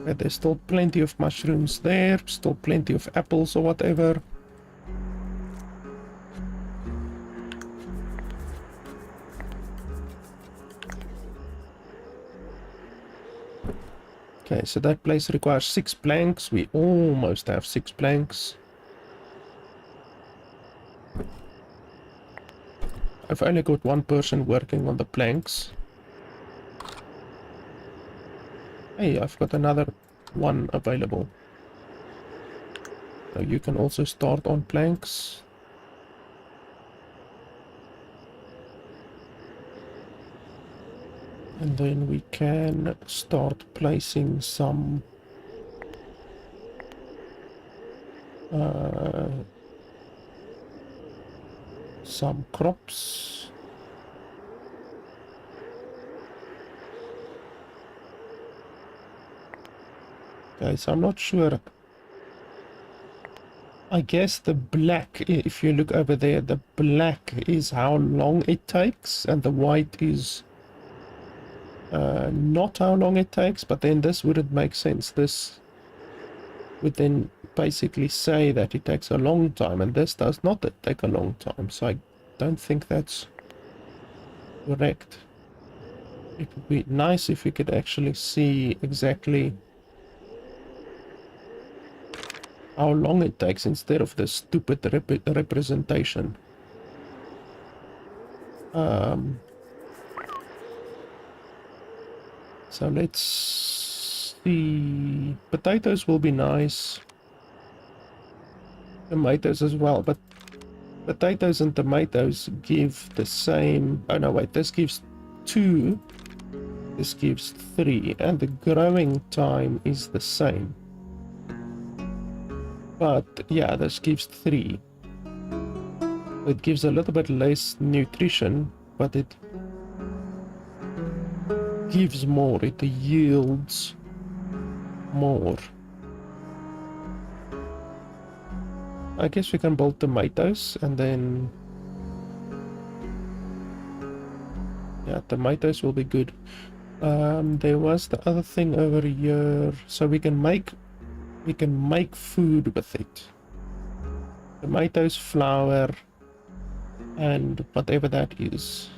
Speaker 1: But there's still plenty of mushrooms there, still plenty of apples or whatever. Okay, so that place requires 6 planks. We almost have 6 planks. I've only got one person working on the planks. Hey, I've got another one available. So you can also start on planks. And then we can start placing some crops. Okay, so I'm not sure. I guess the black, if you look over there, the black is how long it takes, and the white is not how long it takes, but then this wouldn't make sense. This would then basically say that it takes a long time, and this does not take a long time, so I don't think that's correct. It would be nice if we could actually see exactly how long it takes instead of the stupid representation. So let's see. Potatoes will be nice. Tomatoes as well, but potatoes and tomatoes give the same. Oh no, wait, this gives 2. This gives 3, and the growing time is the same. But yeah, this gives 3. It gives a little bit less nutrition, but it gives more, it yields more. I guess we can build tomatoes and then yeah, tomatoes will be good. There was the other thing over here, so we can make food with it. Tomatoes, flour, and whatever that is.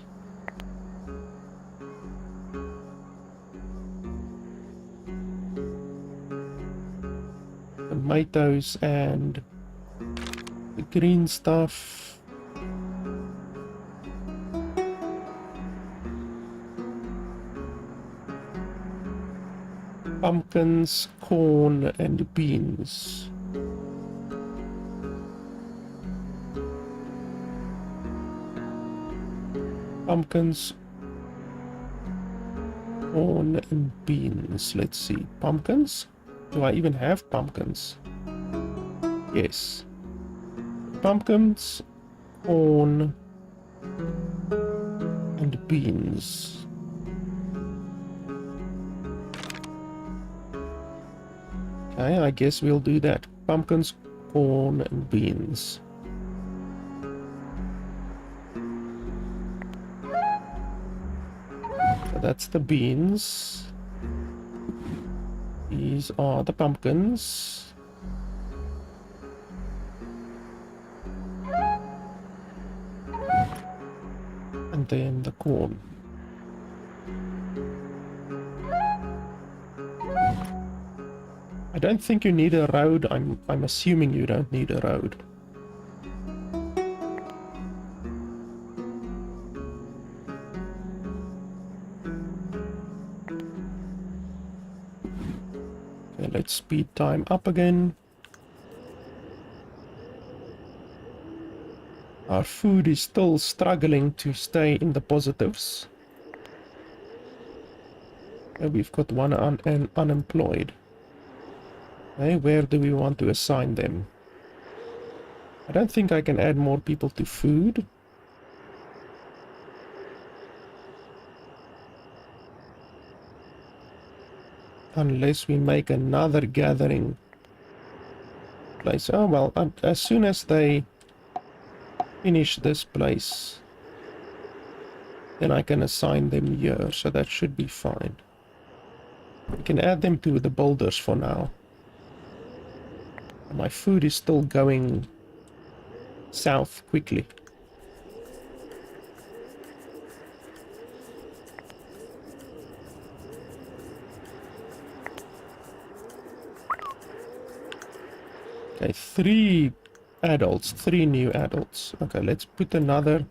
Speaker 1: Tomatoes and the green stuff. Pumpkins, corn, and beans. Pumpkins, Corn and beans. Let's see. Pumpkins? Do I even have pumpkins? Yes. Pumpkins, corn, and beans. Okay, I guess we'll do that. Pumpkins, corn, and beans. So that's the beans. These are the pumpkins. And then the corn. I don't think you need a road. I'm assuming you don't need a road. Okay, let's speed time up again. Our food is still struggling to stay in the positives. And we've got one unemployed. Okay, where do we want to assign them? I don't think I can add more people to food. Unless we make another gathering place. Oh well, as soon as they finish this place, then I can assign them here, so that should be fine. We can add them to the boulders for now. My food is still going south quickly. Okay, 3 adults, 3 new adults. Okay, let's put another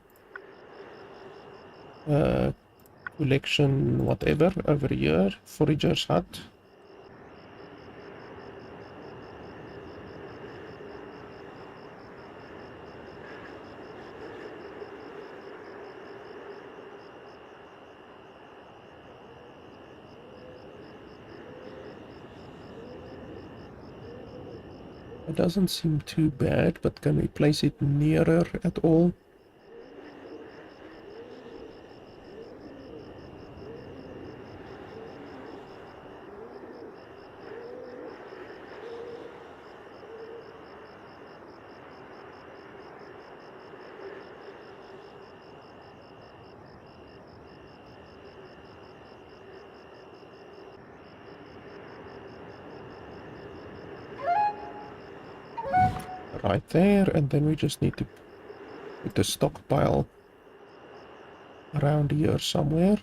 Speaker 1: collection, whatever, over here. Forager's hut. It doesn't seem too bad, but can we place it nearer at all? Right there, and then we just need to put the stockpile around here somewhere.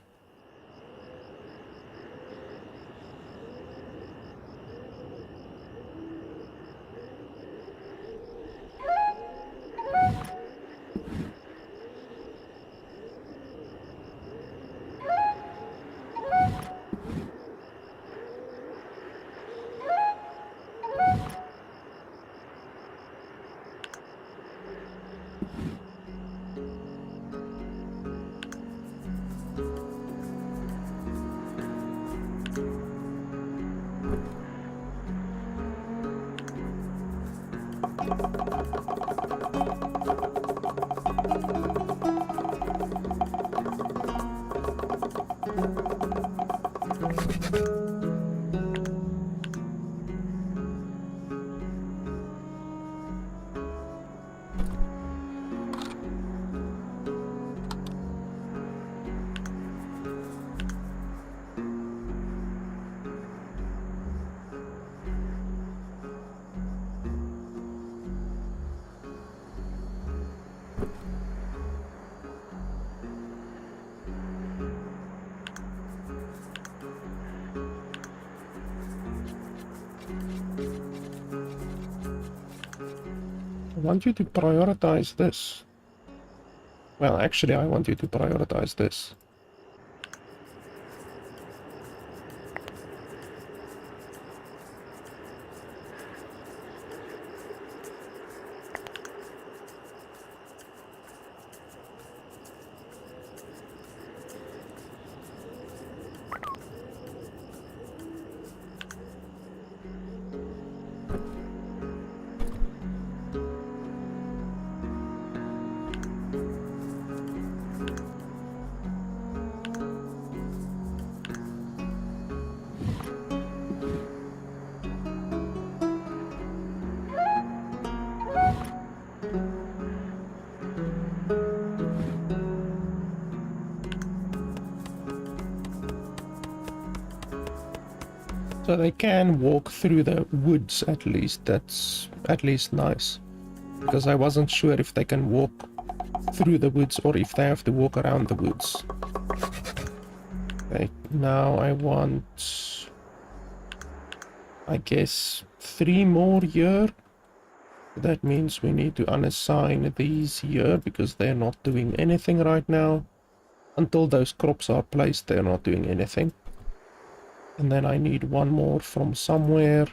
Speaker 1: I want you to prioritize this. Well, actually, I want you to prioritize this. So they can walk through the woods at least. That's at least nice. Because I wasn't sure if they can walk through the woods or if they have to walk around the woods. Okay, now I want, I guess, 3 more here. That means we need to unassign these here because they're not doing anything right now. Until those crops are placed, they're not doing anything. And then I need 1 more from somewhere.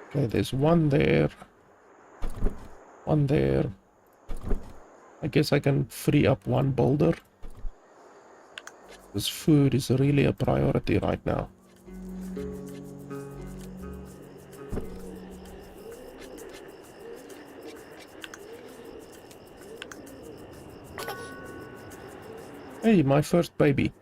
Speaker 1: Okay, there's 1 there. 1 there. I guess I can free up 1 boulder. Because food is really a priority right now. Hey, my first baby.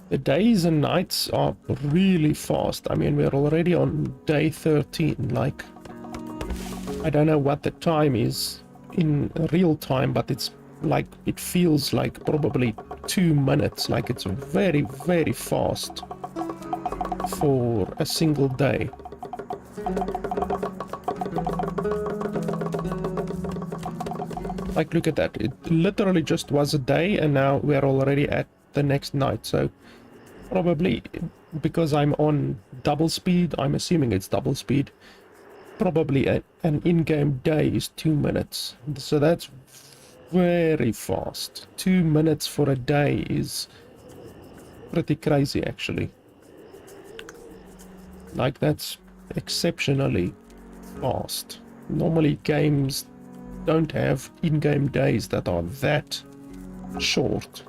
Speaker 1: The days and nights are really fast. I mean, we're already on day 13. Like, I don't know what the time is in real time, but it's like, it feels like probably 2 minutes. Like, it's very, very fast for a single day. Like, look at that. It literally just was a day and now we're already at the next night. So probably because I'm on double speed, I'm assuming it's double speed, probably an in-game day is 2 minutes. So that's very fast. 2 minutes for a day is pretty crazy, actually. Like, that's exceptionally fast. Normally games don't have in-game days that are that short.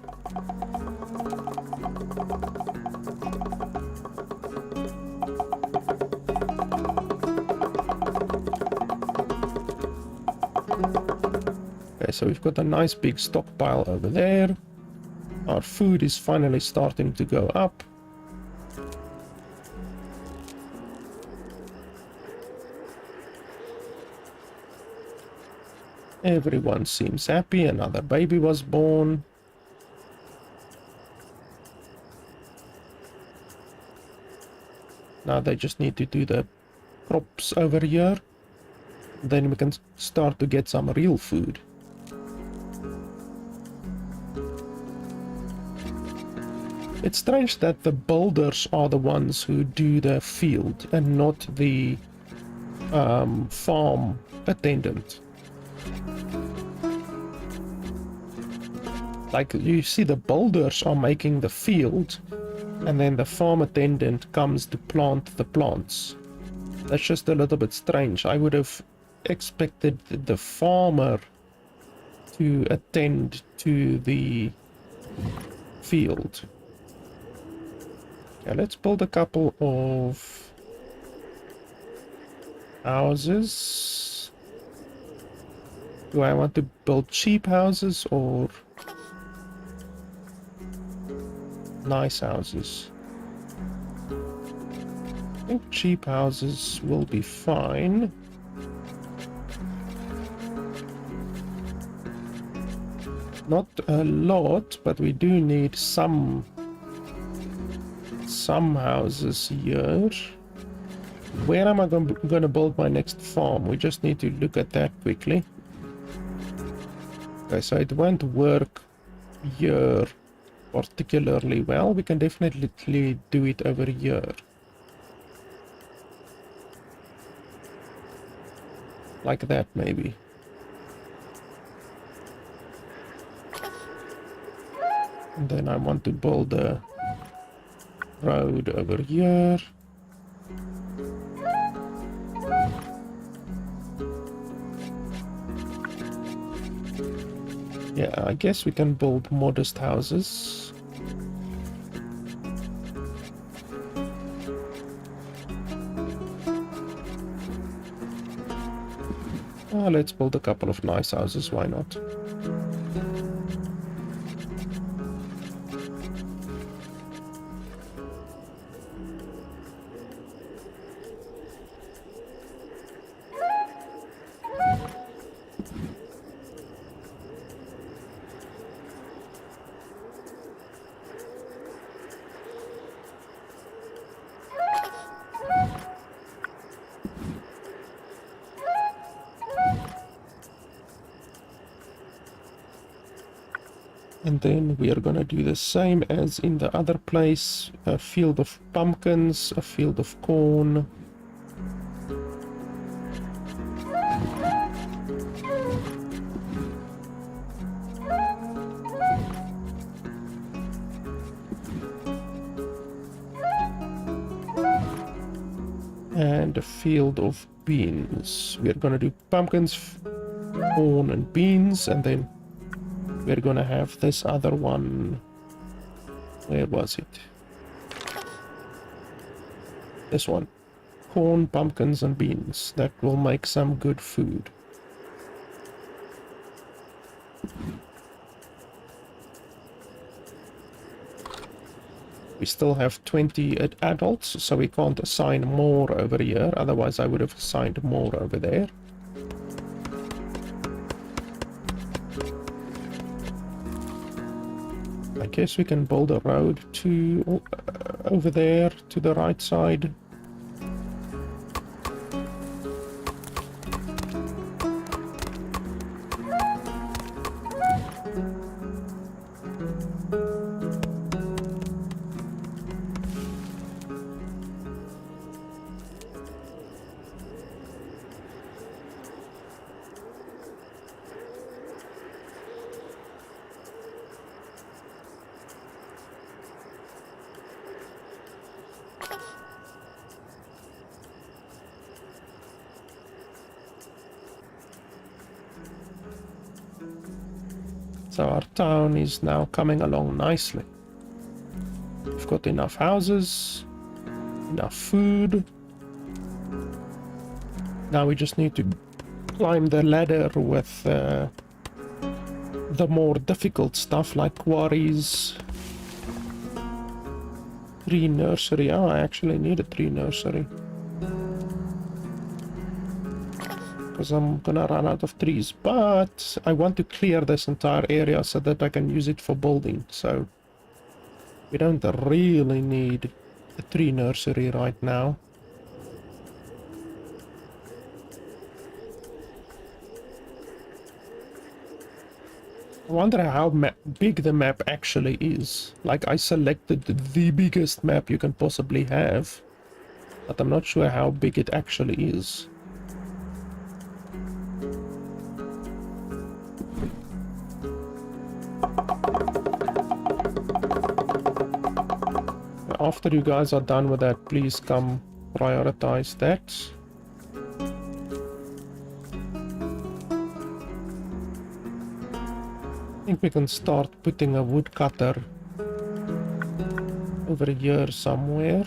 Speaker 1: Okay, so we've got a nice big stockpile over there. Our food is finally starting to go up. Everyone seems happy. Another baby was born. Now they just need to do the crops over here. Then we can start to get some real food. It's strange that the builders are the ones who do the field and not the farm attendant. Like, you see the builders are making the field and then the farm attendant comes to plant the plants. That's just a little bit strange. I would have expected the farmer to attend to the field. Okay, let's build a couple of houses. Do I want to build cheap houses or nice houses? I think cheap houses will be fine. Not a lot, but we do need some houses here. Where am I going to build my next farm? We just need to look at that quickly. Okay, so it won't work here particularly well. We can definitely do it over here. Like that, maybe. And then I want to build a road over here. Yeah, I guess we can build modest houses. Let's build a couple of nice houses, why not? And then we are gonna do the same as in the other place. A field of pumpkins, a field of corn. And a field of beans. We're gonna do pumpkins, corn and beans, and then we're gonna have this other one. Where was it? This one. Corn, pumpkins and beans. That will make some good food. We still have 20 adults, so we can't assign more over here. Otherwise, I would have assigned more over there. I guess we can build a road to over there to the right side. So our town is now coming along nicely. We've got enough houses, enough food. Now we just need to climb the ladder with the more difficult stuff like quarries. Tree nursery. Oh, I actually need a tree nursery. Because I'm gonna run out of trees, but I want to clear this entire area so that I can use it for building. So we don't really need a tree nursery right now. I wonder how big the map actually is. Like, I selected the biggest map you can possibly have, but I'm not sure how big it actually is. After you guys are done with that, please come prioritize that. I think we can start putting a woodcutter over here somewhere.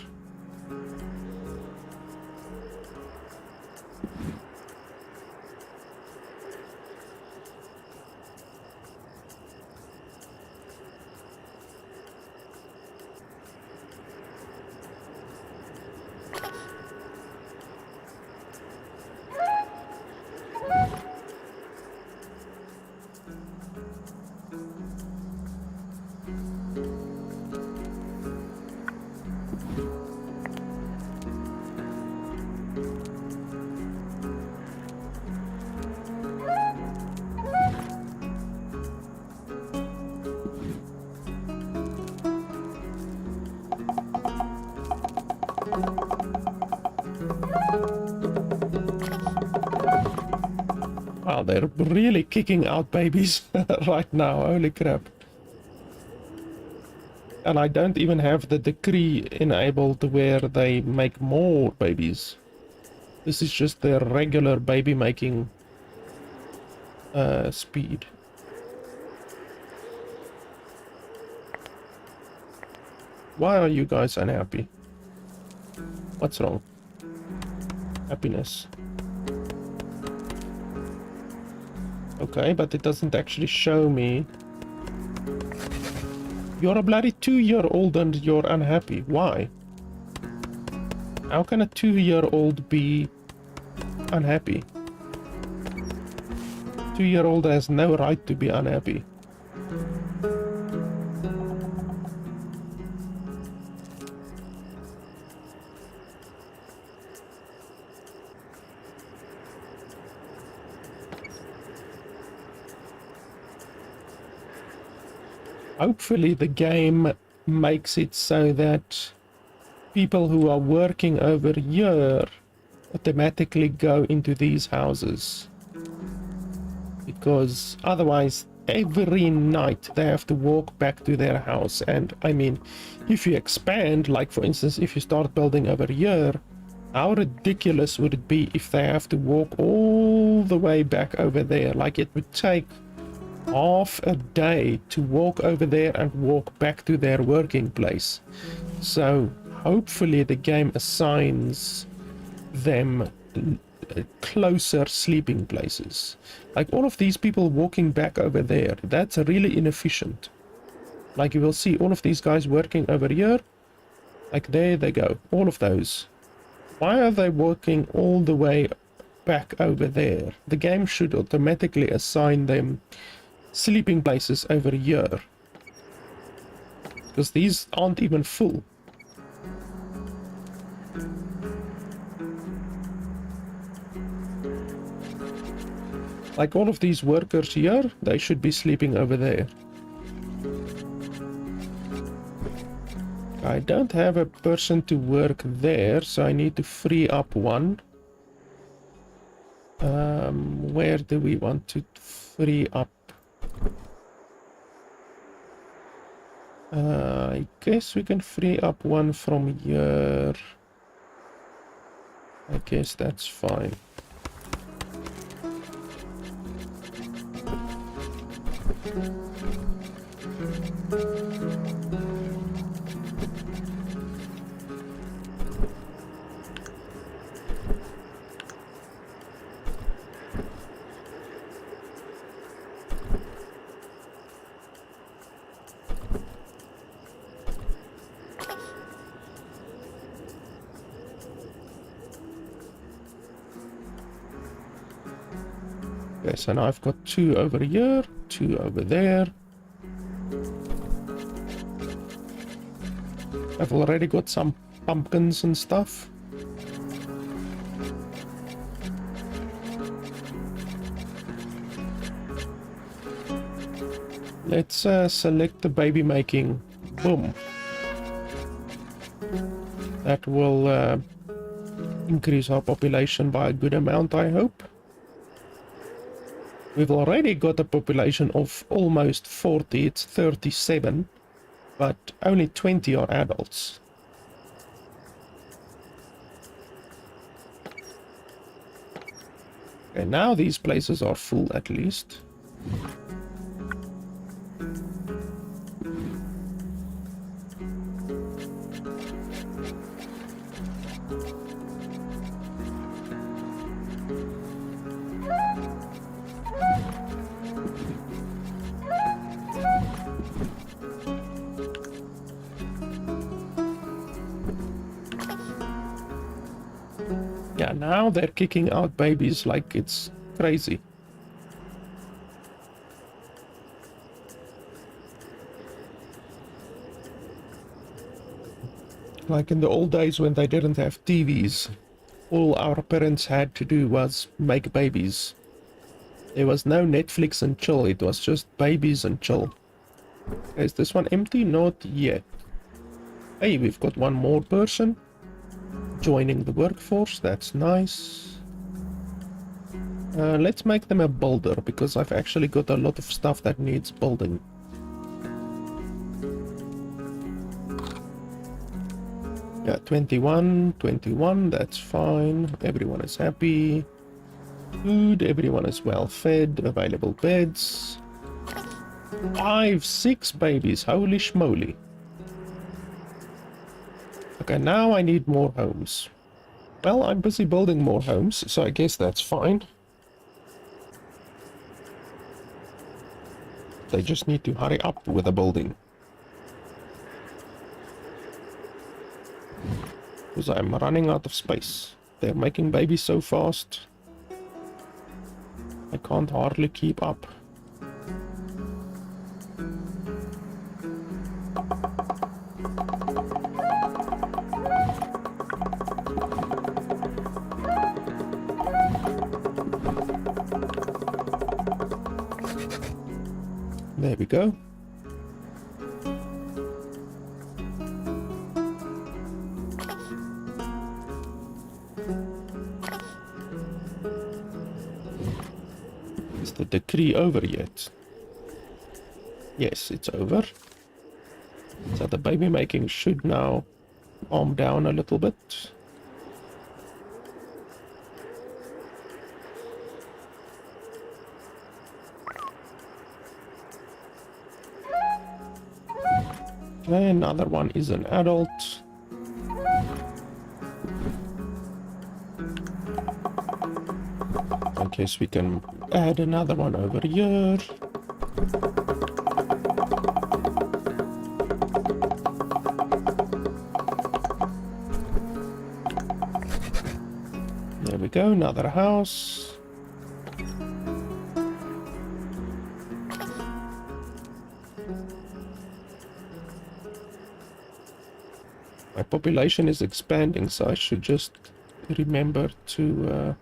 Speaker 1: Wow, they're really kicking out babies right now, holy crap. And I don't even have the decree enabled where they make more babies. This is just their regular baby making speed. Why are you guys unhappy? What's wrong? Happiness. Okay, but it doesn't actually show me. You're a bloody 2-year-old and you're unhappy. Why? How can a 2-year-old be unhappy? 2-year-old has no right to be unhappy. hopefully the game makes it so that people who are working over here automatically go into these houses, because otherwise every night they have to walk back to their house. And I mean, if you expand, like for instance, if you start building over here, how ridiculous would it be if they have to walk all the way back over there? Like, it would take half a day to walk over there and walk back to their working place. So hopefully the game assigns them closer sleeping places. Like all of these people walking back over there, that's really inefficient. Like you will see all of these guys working over here, like there they go, all of those. Why are they walking all the way back over there? The game should automatically assign them sleeping places over here, because these aren't even full. Like all of these workers here, they should be sleeping over there. I don't have a person to work there, so I need to free up one. Where do we want to free up? I guess we can free up one from here. I guess that's fine. Okay, so now I've got 2 over here, 2 over there. I've already got some pumpkins and stuff. Let's select the baby making. Boom. That will increase our population by a good amount, I hope. We've already got a population of almost 40, it's 37, but only 20 are adults. Okay, now these places are full at least. Yeah, now they're kicking out babies like it's crazy. Like in the old days when they didn't have TVs, all our parents had to do was make babies. There was no Netflix and chill, it was just babies and chill. Is this one empty? Not yet. Hey, we've got one more person joining the workforce, that's nice. Let's make them a builder, because I've actually got a lot of stuff that needs building. Yeah, 21, that's fine. Everyone is happy. Food, everyone is well fed. Available beds. 6 babies, holy schmoly. Okay, now I need more homes. Well, I'm busy building more homes, so I guess that's fine. They just need to hurry up with the building. Because I'm running out of space. They're making babies so fast. I can't hardly keep up. There we go. the decree over yet? Yes, it's over. So the baby making should now calm down a little bit. Okay, another one is an adult. In case we can add another one over here. There we go, another house. My population is expanding, so I should just remember to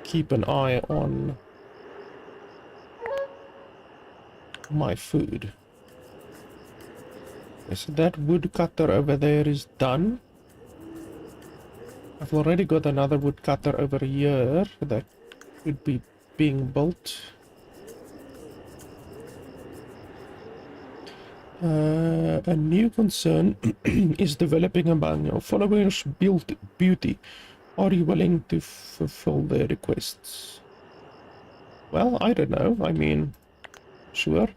Speaker 1: keep an eye on my food. Okay, so that woodcutter over there is done. I've already got another woodcutter over here that should be being built. A new concern is developing among your followers' beauty. Are you willing to fulfill their requests? Well, I don't know. I mean, sure.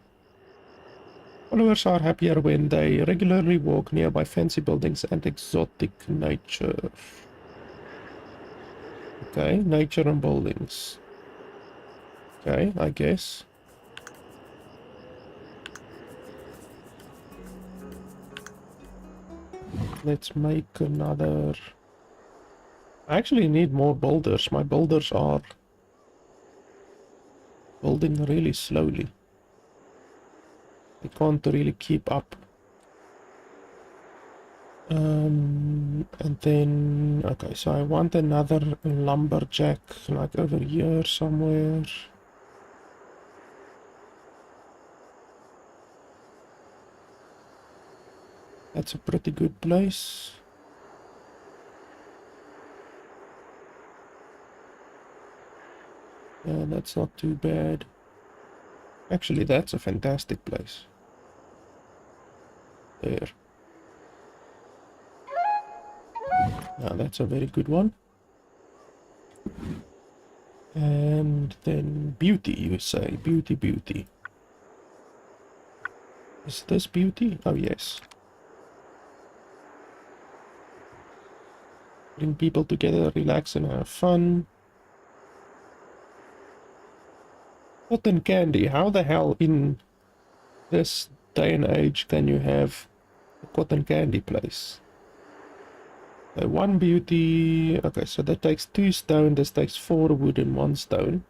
Speaker 1: Followers are happier when they regularly walk nearby fancy buildings and exotic nature. Okay, nature and buildings. Okay, I guess. Let's make another... I actually need more builders. My builders are building really slowly. They can't really keep up. And then... Okay, so I want another lumberjack, like over here somewhere. That's a pretty good place. Yeah, that's not too bad. Actually, that's a fantastic place. There. Now that's a very good one. And then beauty, you say. Beauty, beauty. Is this beauty? Oh, yes. Bring people together, relax and have fun. Cotton candy. How the hell in this day and age can you have a cotton candy place? One beauty. Okay, so that takes 2 stone. This takes 4 wood and 1 stone.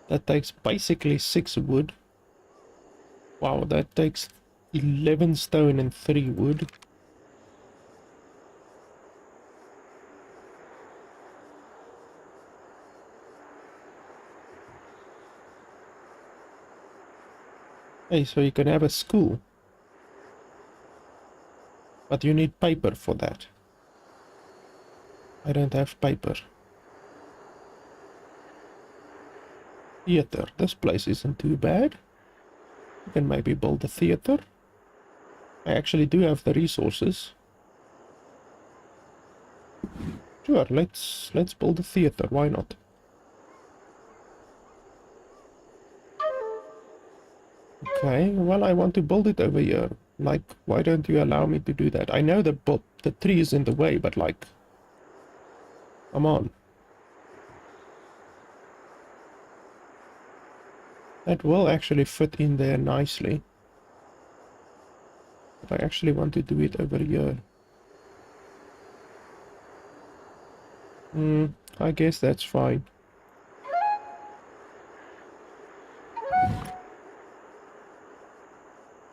Speaker 1: That takes basically 6 wood. Wow, that takes 11 stone and 3 wood. Hey, so you can have a school. But you need paper for that. I don't have paper. Theater. This place isn't too bad. You can maybe build a theater. I actually do have the resources. Sure, let's build a theater. Why not? Okay, well, I want to build it over here. Like, why don't you allow me to do that? I know the tree is in the way, but like, come on. That will actually fit in there nicely. But I actually want to do it over here. I guess that's fine.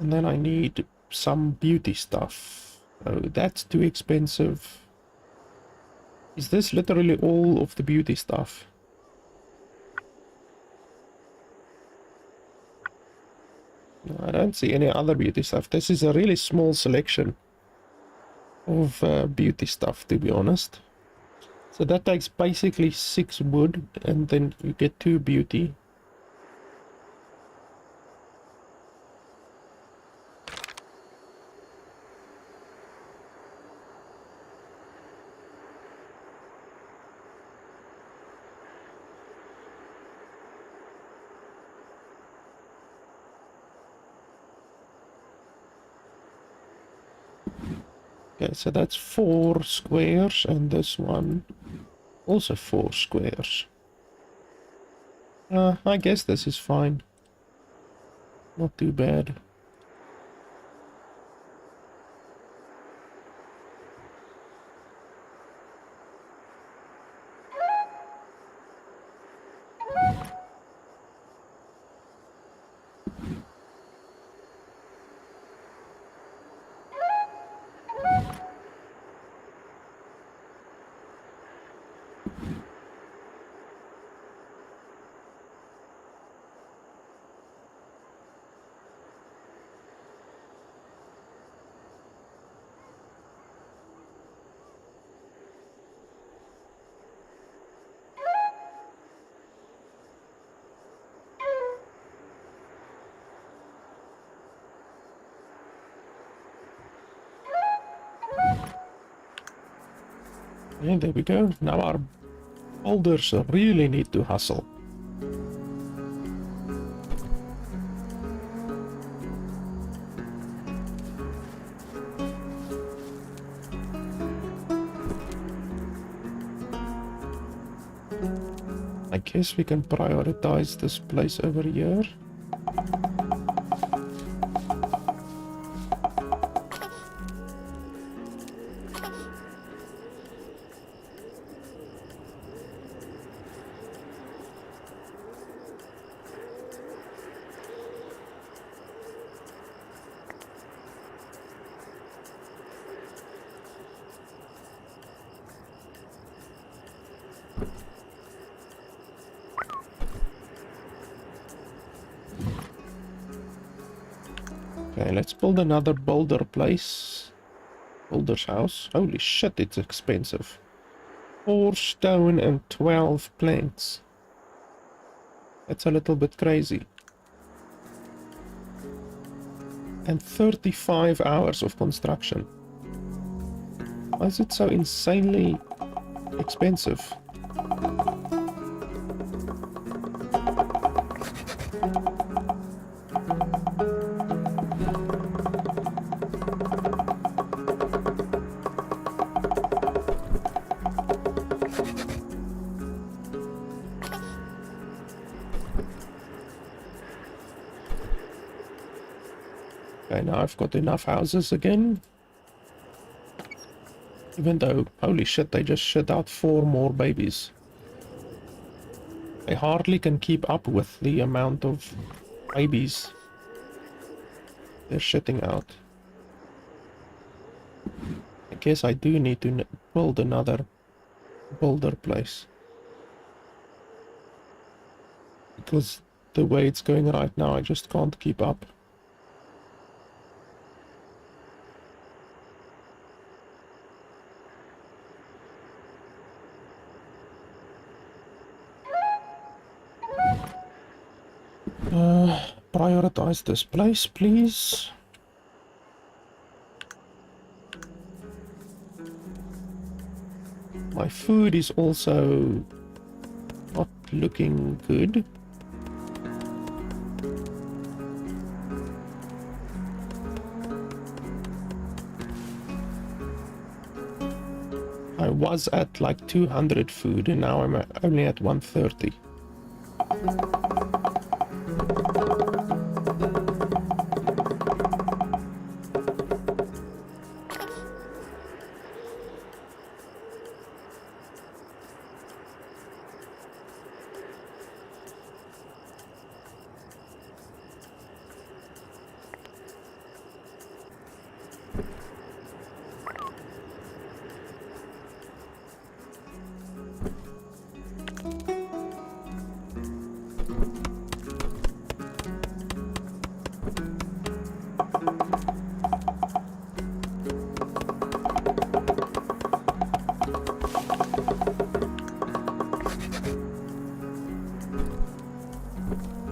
Speaker 1: And then I need some beauty stuff. Oh, that's too expensive. Is this literally all of the beauty stuff? No, I don't see any other beauty stuff. This is a really small selection. of beauty stuff, to be honest. So that takes basically 6 wood, and then you get 2 beauty. Okay, so that's 4 squares, and this one also 4 squares. I guess this is fine. Not too bad. And there we go. Now our boulders really need to hustle. I guess we can prioritize this place over here. Okay, let's build another boulder place. Boulder's house. Holy shit, it's expensive. 4 stone and 12 planks. That's a little bit crazy. And 35 hours of construction. Why is it so insanely expensive? Okay, now I've got enough houses again. Even though, holy shit, they just shit out 4 more babies. I hardly can keep up with the amount of babies they're shitting out. I guess I do need to build another boulder place. Because the way it's going right now, I just can't keep up. Prioritize this place, please. My food is also not looking good. I was at like 200 food and now I'm only at 130.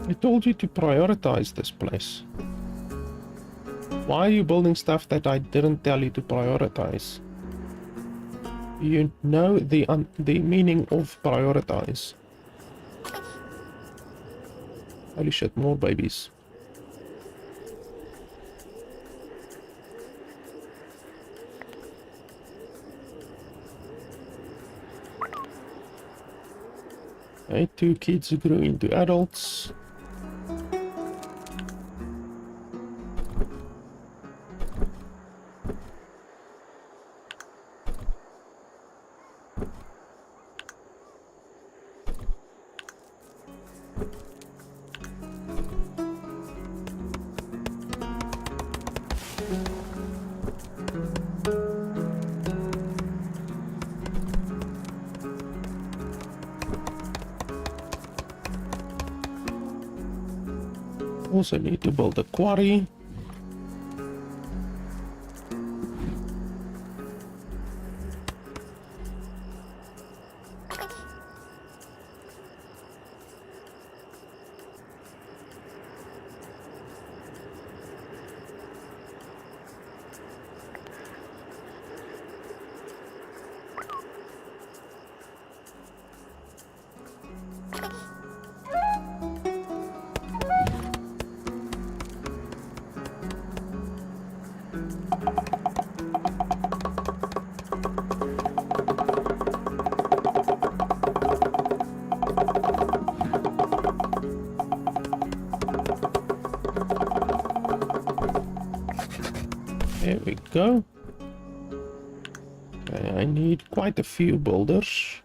Speaker 1: I told you to prioritize this place. Why are you building stuff that I didn't tell you to prioritize? You know the meaning of prioritize. Holy shit, more babies. Okay, 2 kids grew into adults. Also need to build a quarry. There we go. Okay, I need quite a few builders.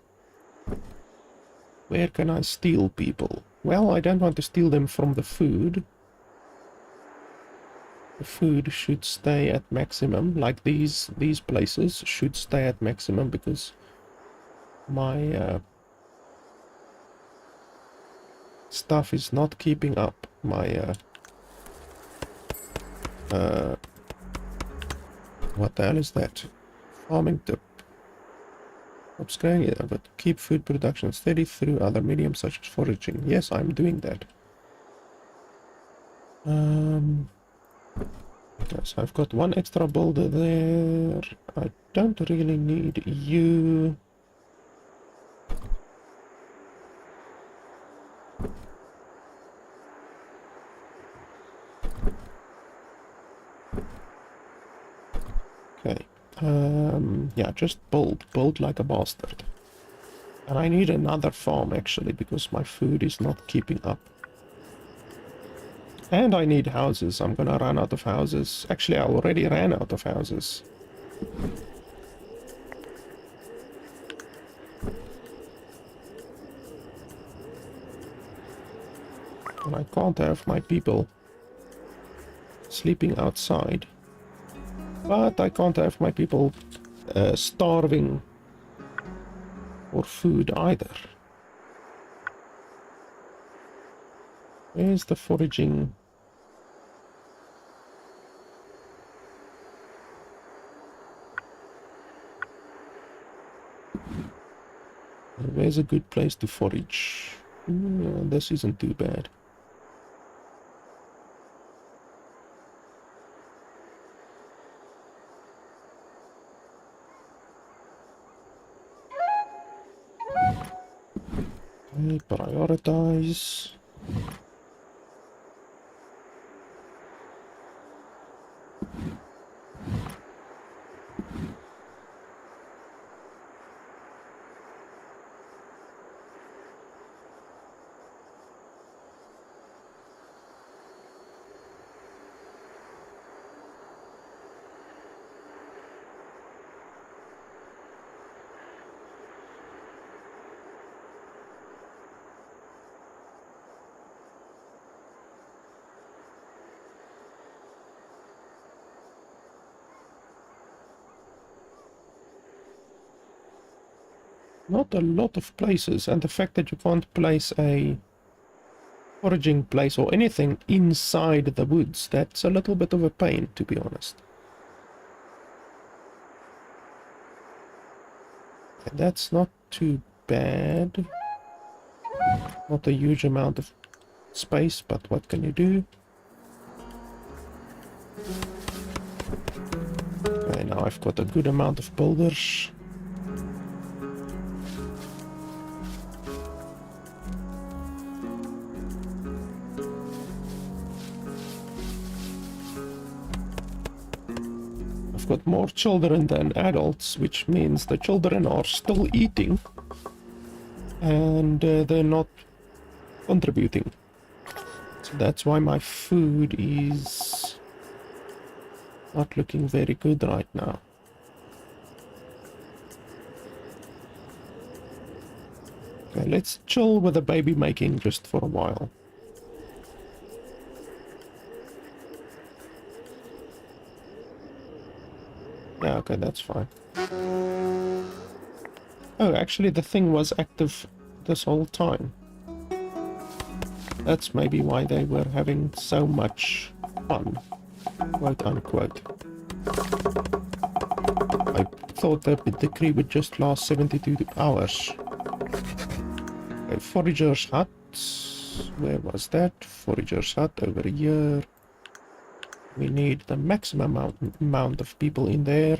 Speaker 1: Where can I steal people? Well, I don't want to steal them from the food. The food should stay at maximum, like these places should stay at maximum because my stuff is not keeping up. My what the hell is that? Farming tip. What's going on? But keep food production steady through other mediums such as foraging. Yes, I'm doing that. Yes, I've got 1 extra boulder there. I don't really need you. Okay. Yeah, just build like a bastard. And I need another farm actually because my food is not keeping up. And I need houses. I'm gonna run out of houses. Actually, I already ran out of houses. And I can't have my people sleeping outside. But I can't have my people starving for food either. Where's the foraging? Where's a good place to forage? This isn't too bad. Okay, prioritize. Not a lot of places, and the fact that you can't place a foraging place or anything inside the woods, that's a little bit of a pain, to be honest. And that's not too bad. Not a huge amount of space, but what can you do? Okay, now I've got a good amount of boulders. I've got more children than adults, which means the children are still eating and they're not contributing. So that's why my food is not looking very good right now. Okay, let's chill with the baby making just for a while. Yeah, okay, that's fine. Oh, actually the thing was active this whole time. That's maybe why they were having so much fun, quote unquote. I thought that the decree would just last 72 hours. Okay, Forager's Hut. Where was that? Forager's Hut over here. We need the maximum amount of people in there.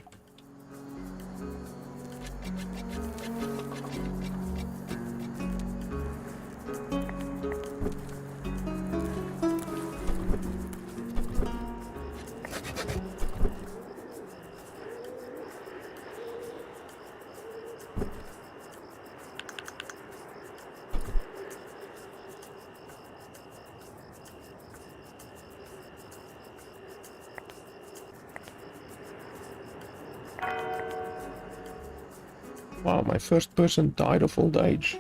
Speaker 1: Wow, my first person died of old age.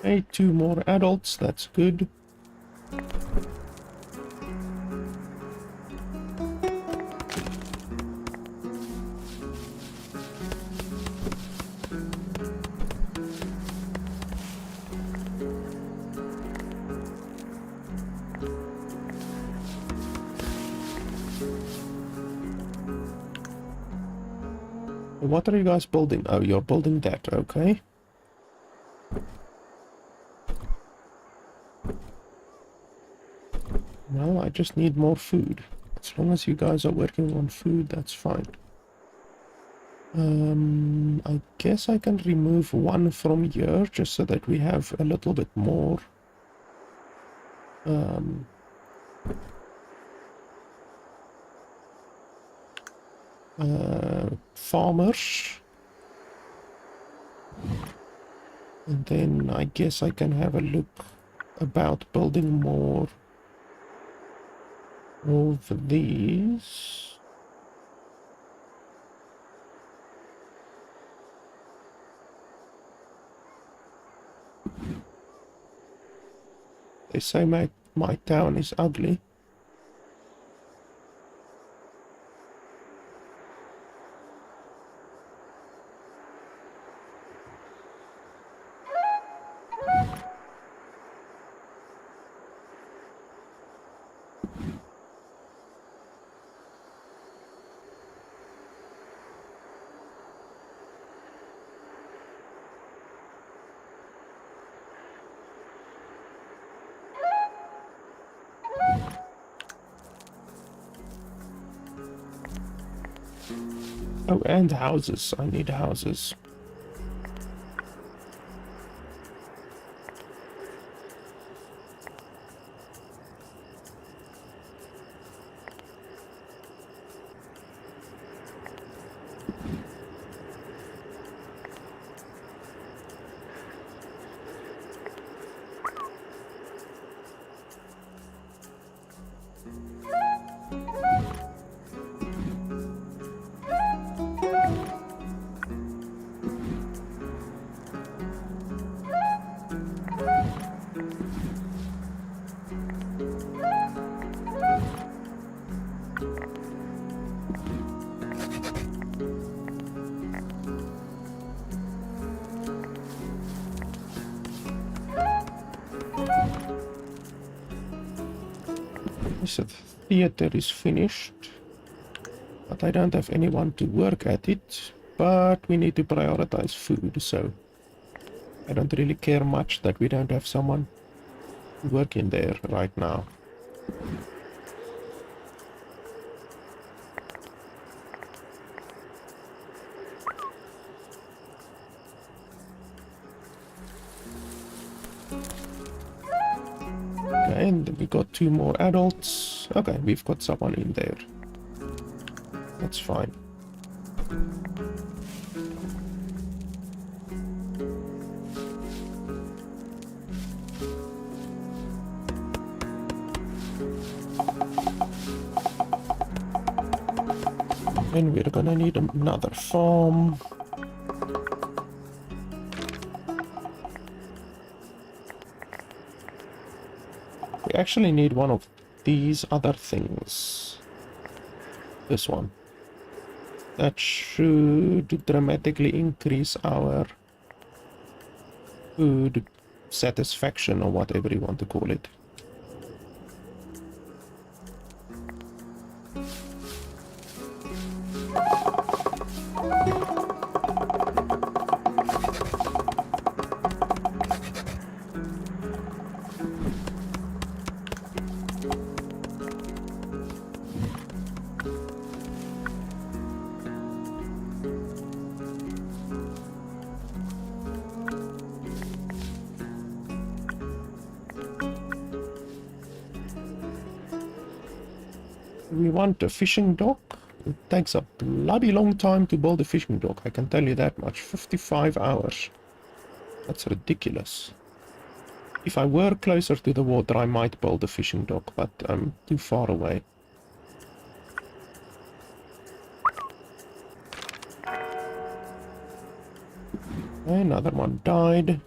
Speaker 1: Okay, 2 more adults, that's good. What are you guys building? Oh, you're building that, okay. Well, I just need more food. As long as you guys are working on food, that's fine. I guess I can remove 1 from here, just so that we have a little bit more. Farmers. And then I guess I can have a look about building more of these. They say my town is ugly. Oh, and houses. I need houses. So the theater is finished, but I don't have anyone to work at it. But we need to prioritize food, so I don't really care much that we don't have someone working there right now. Okay, and we got 2 more adults. Okay, we've got someone in there. That's fine. And we're gonna need another farm. We actually need one of these other things. This one. That should dramatically increase our food satisfaction, or whatever you want to call it. We want a fishing dock. It takes a bloody long time to build a fishing dock, I can tell you that much. 55 hours. That's ridiculous. If I were closer to the water, I might build a fishing dock, but I'm too far away. Another one died.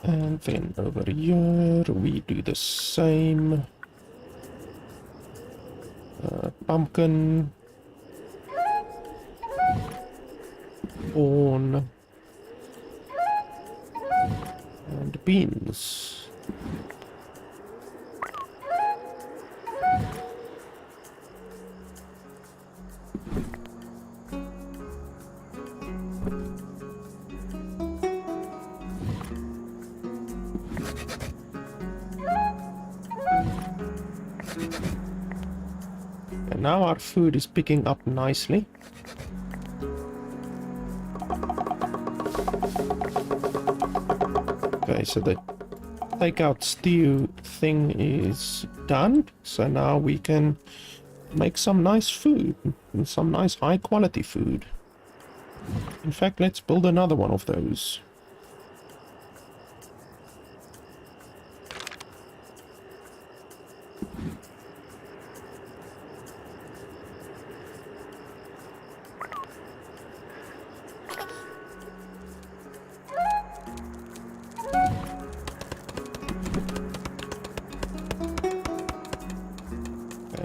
Speaker 1: And then over here we do the same. Pumpkin, corn, and beans. And now our food is picking up nicely. Okay, so the takeout stew thing is done. So now we can make some nice food, and some nice high quality food. In fact, let's build another one of those.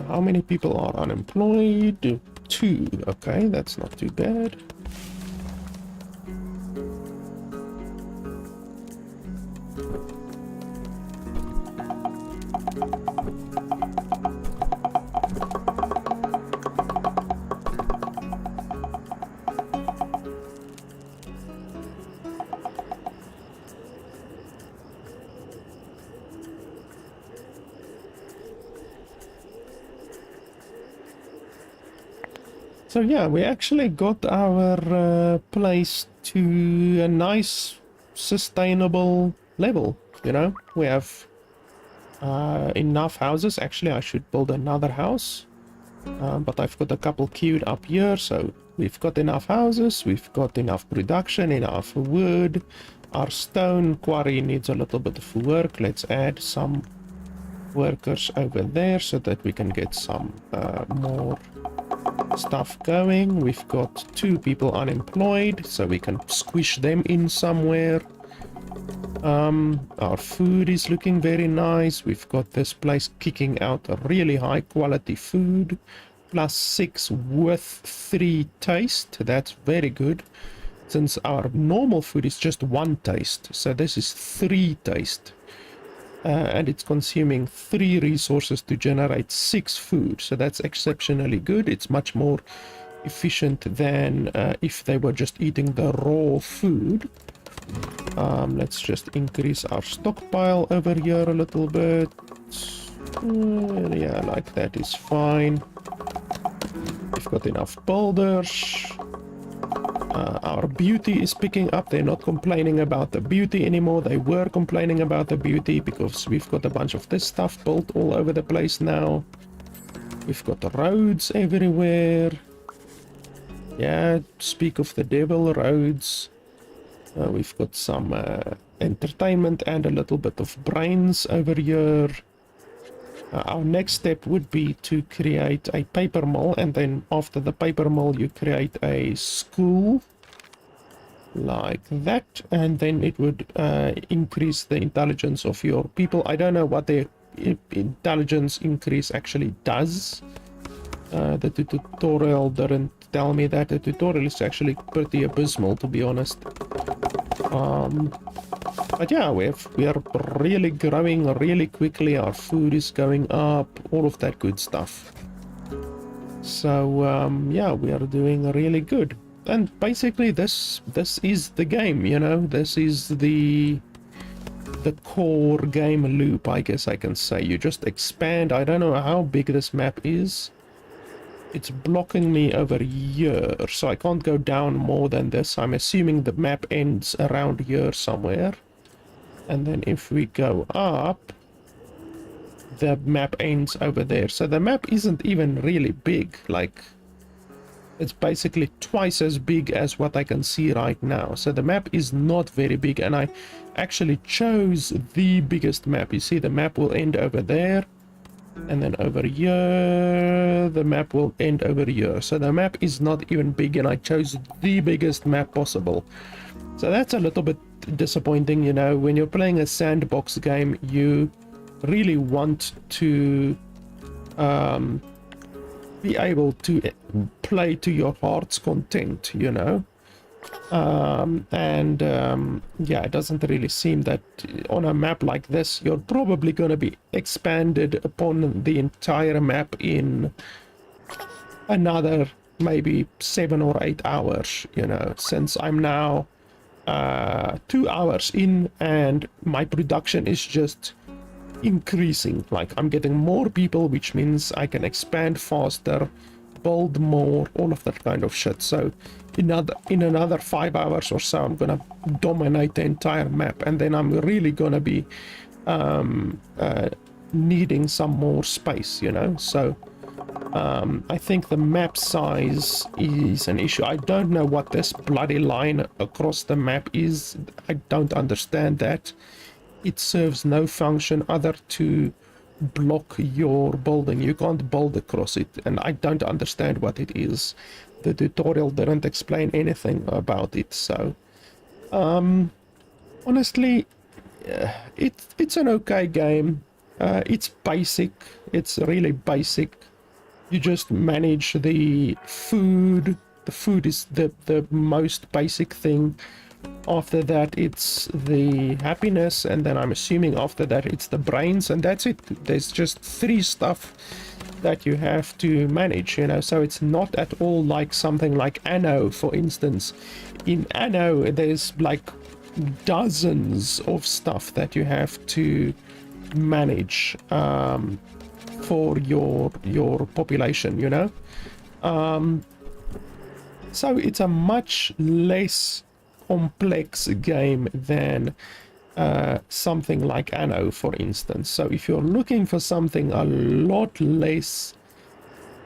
Speaker 1: How many people are unemployed? 2. Okay, that's not too bad. So yeah, we actually got our place to a nice sustainable level, you know. We have enough houses. Actually, I should build another house, but I've got a couple queued up here, so we've got enough houses, we've got enough production, enough wood. Our stone quarry needs a little bit of work. Let's add some workers over there so that we can get some more stuff going. We've got 2 people unemployed, so we can squish them in somewhere. Our food is looking very nice. We've got this place kicking out a really high quality food, +6 with 3 taste. That's very good, since our normal food is just 1 taste, so this is 3 taste. And it's consuming 3 resources to generate 6 food, so that's exceptionally good. It's much more efficient than if they were just eating the raw food. Let's just increase our stockpile over here a little bit. Yeah, like that is fine. We've got enough builders. Our beauty is picking up. They're not complaining about the beauty anymore. They were complaining about the beauty because we've got a bunch of this stuff built all over the place now. We've got the roads everywhere. Yeah, speak of the devil, roads. We've got some entertainment and a little bit of brains over here. Our next step would be to create a paper mill, and then after the paper mill you create a school like that, and then it would increase the intelligence of your people. I don't know what the intelligence increase actually does. The tutorial didn't tell me that. The tutorial is actually pretty abysmal, to be honest. But yeah, we are really growing really quickly. Our food is going up, all of that good stuff. So yeah, we are doing really good. And basically this is the game, you know. This is the core game loop, I guess I can say. You just expand. I don't know how big this map is. It's blocking me over here, so I can't go down more than this. I'm assuming the map ends around here somewhere. And then if we go up, the map ends over there. So the map isn't even really big. Like, it's basically twice as big as what I can see right now. So the map is not very big, and I actually chose the biggest map. You see, the map will end over there, and then over here the map will end over here. So the map is not even big, and I chose the biggest map possible. So that's a little bit disappointing, you know. When you're playing a sandbox game, you really want to be able to play to your heart's content, you know. Yeah, it doesn't really seem that on a map like this you're probably going to be expanded upon the entire map in another maybe 7 or 8 hours, you know, since I'm now 2 hours in and my production is just increasing. Like, I'm getting more people, which means I can expand faster, build more, all of that kind of shit. So in another 5 hours or so, I'm gonna dominate the entire map, and then I'm really gonna be needing some more space, you know. So I think the map size is an issue. I don't know what this bloody line across the map is. I don't understand that. It serves no function other to block your building. You can't build across it, and I don't understand what it is. The tutorial didn't explain anything about it. So honestly, it's an okay game. It's basic. It's really basic. You just manage the food. The food is the most basic thing. After that it's the happiness, and then I'm assuming after that it's the brains, and that's it. There's just 3 stuff that you have to manage, you know. So it's not at all like something like Anno, for instance. In Anno there's like dozens of stuff that you have to manage for your population, you know. So it's a much less complex game than something like Anno, for instance. So if you're looking for something a lot less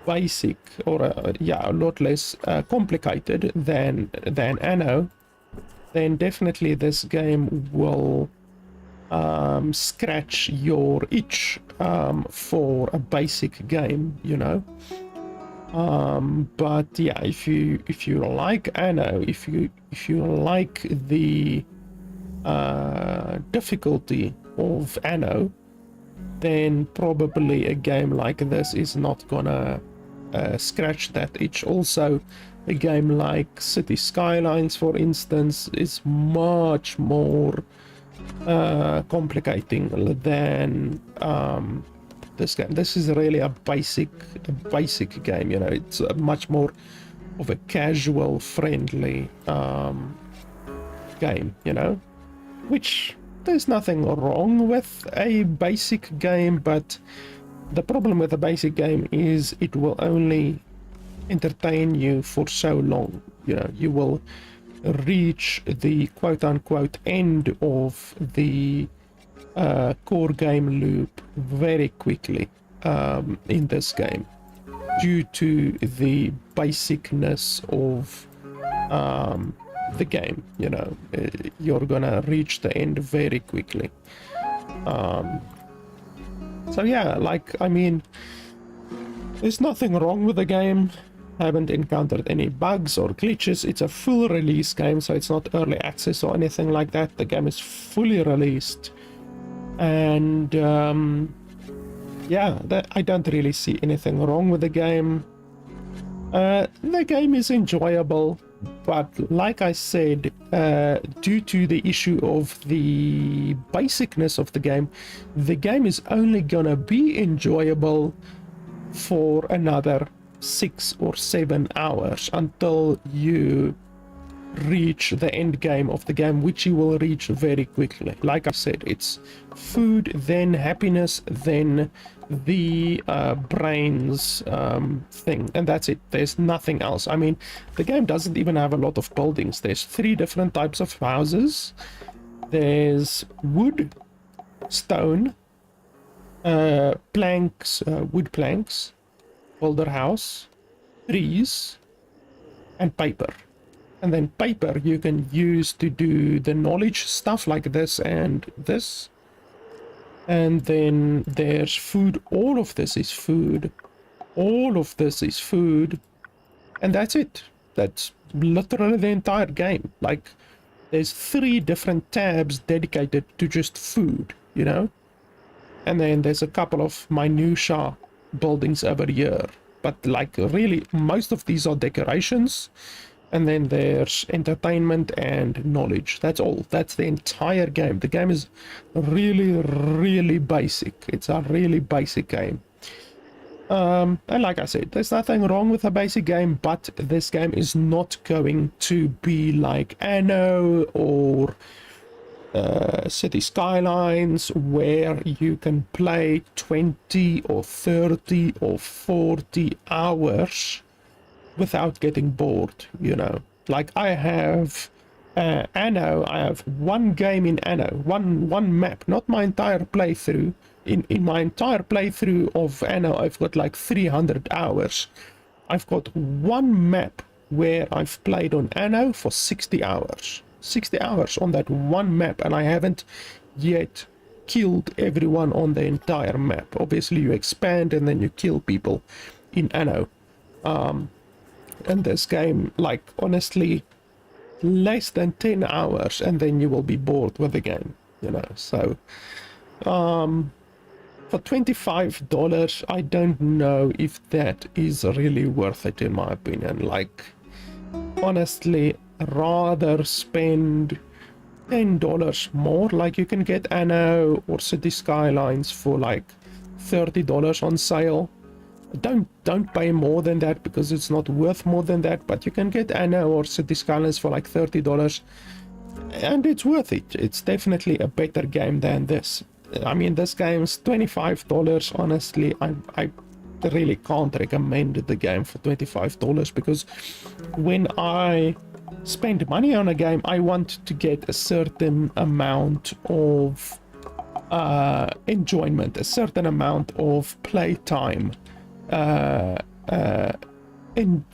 Speaker 1: basic, or a lot less complicated than Anno, then definitely this game will scratch your itch for a basic game, you know. But yeah, if you like Anno, if you like the difficulty of Anno, then probably a game like this is not gonna scratch that itch. Also, a game like City Skylines, for instance, is much more complicating than this game. This is really a basic game, you know. It's a much more of a casual friendly game, you know, which there's nothing wrong with a basic game, but the problem with a basic game is it will only entertain you for so long. You know, you will reach the quote-unquote end of the core game loop very quickly in this game, due to the basicness of the game. You know, you're gonna reach the end very quickly. So yeah, like, I mean, there's nothing wrong with the game. Haven't encountered any bugs or glitches. It's a full release game, so it's not early access or anything like that. The game is fully released, and yeah, I don't really see anything wrong with the game. The game is enjoyable, but like I said, due to the issue of the basicness of the game is only gonna be enjoyable for another 6 or 7 hours until you reach the end game of the game, which you will reach very quickly. Like I said, it's food, then happiness, then the brains thing, and that's it. There's nothing else. I mean, the game doesn't even have a lot of buildings. There's 3 different types of houses. There's wood, stone, planks, wood planks, builder house, trees, and paper. And then paper you can use to do the knowledge stuff like this and this. And then there's food. All of this is food. All of this is food. And that's it. That's literally the entire game. Like, there's 3 different tabs dedicated to just food, you know? And then there's a couple of minutiae buildings over here. But like, really, most of these are decorations. And then there's entertainment and knowledge. That's all. That's the entire game. The game is really, really basic. It's a really basic game. And like I said, there's nothing wrong with a basic game, but this game is not going to be like Anno or City Skylines, where you can play 20 or 30 or 40 hours without getting bored, you know. Like, I have Anno, I have one game in Anno, one map, not my entire playthrough. In my entire playthrough of Anno, I've got like 300 hours. I've got one map where I've played on Anno for 60 hours. 60 hours on that one map, and I haven't yet killed everyone on the entire map. Obviously, you expand and then you kill people in Anno. And this game, like, honestly, less than 10 hours and then you will be bored with the game, you know. So for $25, I don't know if that is really worth it, in my opinion. Like, honestly, rather spend $10 more. Like, you can get Anno or City Skylines for like $30 on sale. Don't pay more than that, because it's not worth more than that, but you can get Anno or City Skylines for like $30, and it's worth it. It's definitely a better game than this. I mean, this game's $25. Honestly, I really can't recommend the game for $25, because when I spend money on a game, I want to get a certain amount of enjoyment, a certain amount of playtime,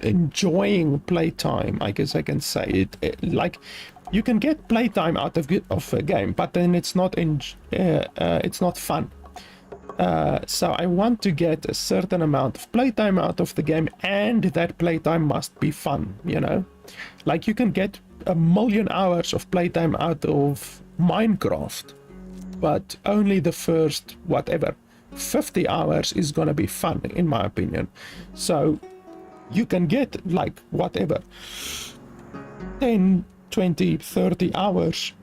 Speaker 1: enjoying playtime, I guess I can say it. Like, you can get playtime out of a game, but then it's not fun. So I want to get a certain amount of playtime out of the game, and that playtime must be fun, you know? Like, you can get 1,000,000 hours of playtime out of Minecraft, but only the first, whatever, 50 hours is gonna be fun, in my opinion. So you can get, like, whatever, 10, 20, 30 hours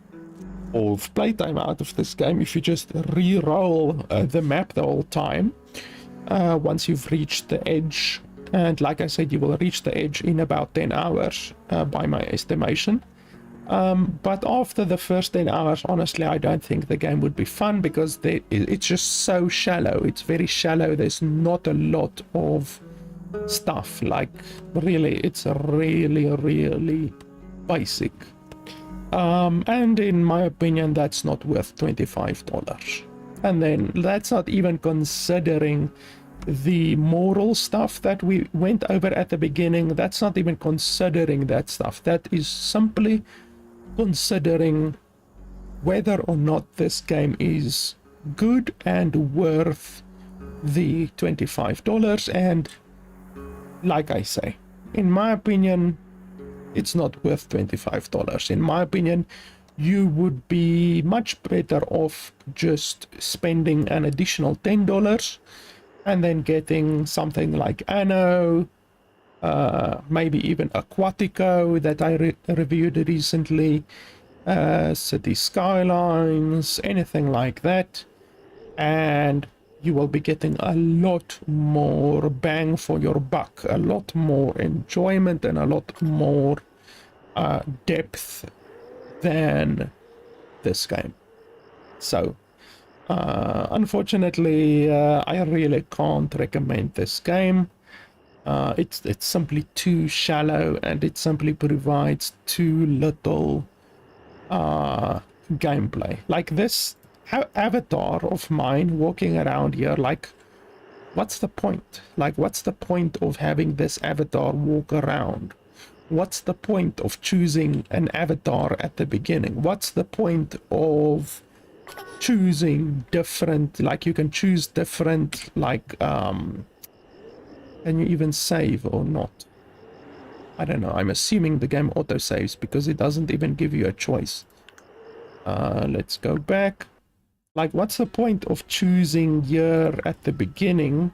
Speaker 1: of playtime out of this game if you just re-roll the map the whole time once you've reached the edge. And like I said, you will reach the edge in about 10 hours by my estimation. But after the first 10 hours, honestly, I don't think the game would be fun, because it's just so shallow. It's very shallow. There's not a lot of stuff. Like, really, it's really basic. And in my opinion, that's not worth $25. And then that's not even considering the moral stuff that we went over at the beginning. That's not even considering that stuff. That is simply considering whether or not this game is good and worth the $25. And like I say, in my opinion, it's not worth $25. In my opinion, you would be much better off just spending an additional $10 and then getting something like Anno, maybe even Aquatico that I reviewed recently, City Skylines, anything like that, and you will be getting a lot more bang for your buck, a lot more enjoyment, and a lot more depth than this game. So unfortunately, I really can't recommend this game. It's simply too shallow, and it simply provides too little gameplay. Like, this avatar of mine walking around here, like, what's the point? Like, what's the point of having this avatar walk around? What's the point of choosing an avatar at the beginning? What's the point of choosing different, like, you can choose different, like, can you even save or not? I don't know. I'm assuming the game auto-saves because it doesn't even give you a choice. Let's go back. Like, what's the point of choosing here at the beginning?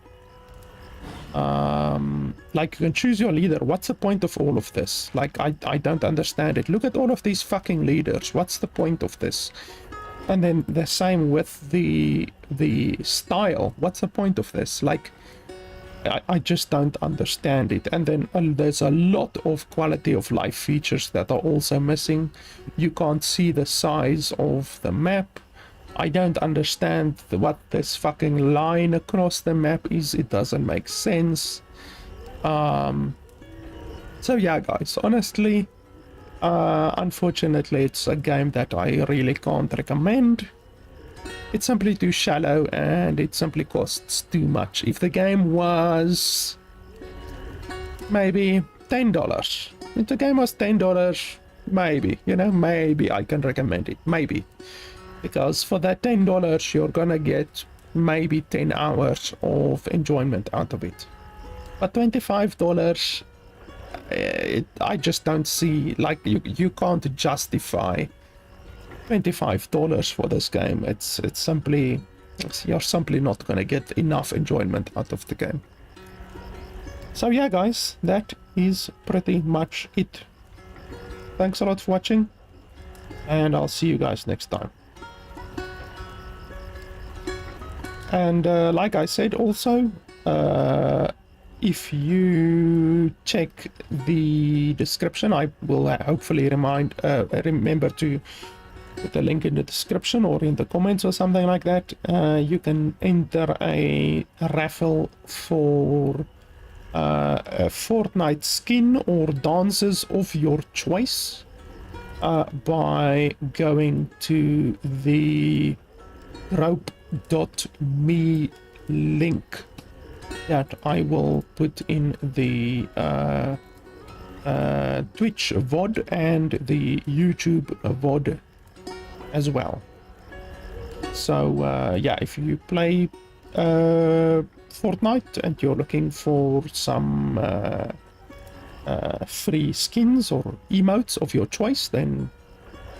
Speaker 1: Like, you can choose your leader. What's the point of all of this? Like, I don't understand it. Look at all of these fucking leaders. What's the point of this? And then the same with the style. What's the point of this? Like, I just don't understand it. And then there's a lot of quality of life features that are also missing. You can't see the size of the map. I don't understand what this fucking line across the map is. It doesn't make sense. So yeah, guys, honestly, unfortunately, it's a game that I really can't recommend. It's simply too shallow, and it simply costs too much. If the game was maybe $10, if the game was $10, maybe, you know, maybe I can recommend it, maybe. Because for that $10, you're gonna get maybe 10 hours of enjoyment out of it. But $25, I just don't see, like, you can't justify $25 for this game. It's simply, you're simply not gonna get enough enjoyment out of the game. So yeah, guys, that is pretty much it. Thanks a lot for watching, and I'll see you guys next time. And like I said, also, if you check the description, I will hopefully remember to put the link in the description or in the comments or something like that. You can enter a raffle for a Fortnite skin or dances of your choice by going to the rope.me link that I will put in the Twitch VOD and the YouTube VOD as well. So yeah, if you play Fortnite and you're looking for some free skins or emotes of your choice, then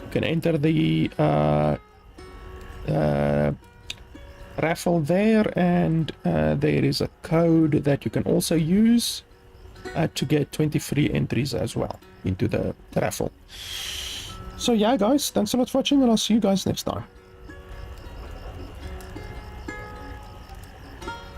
Speaker 1: you can enter the raffle there, and there is a code that you can also use to get 20 free entries as well into the raffle. So yeah guys, thanks a lot for watching, and I'll see you guys next time.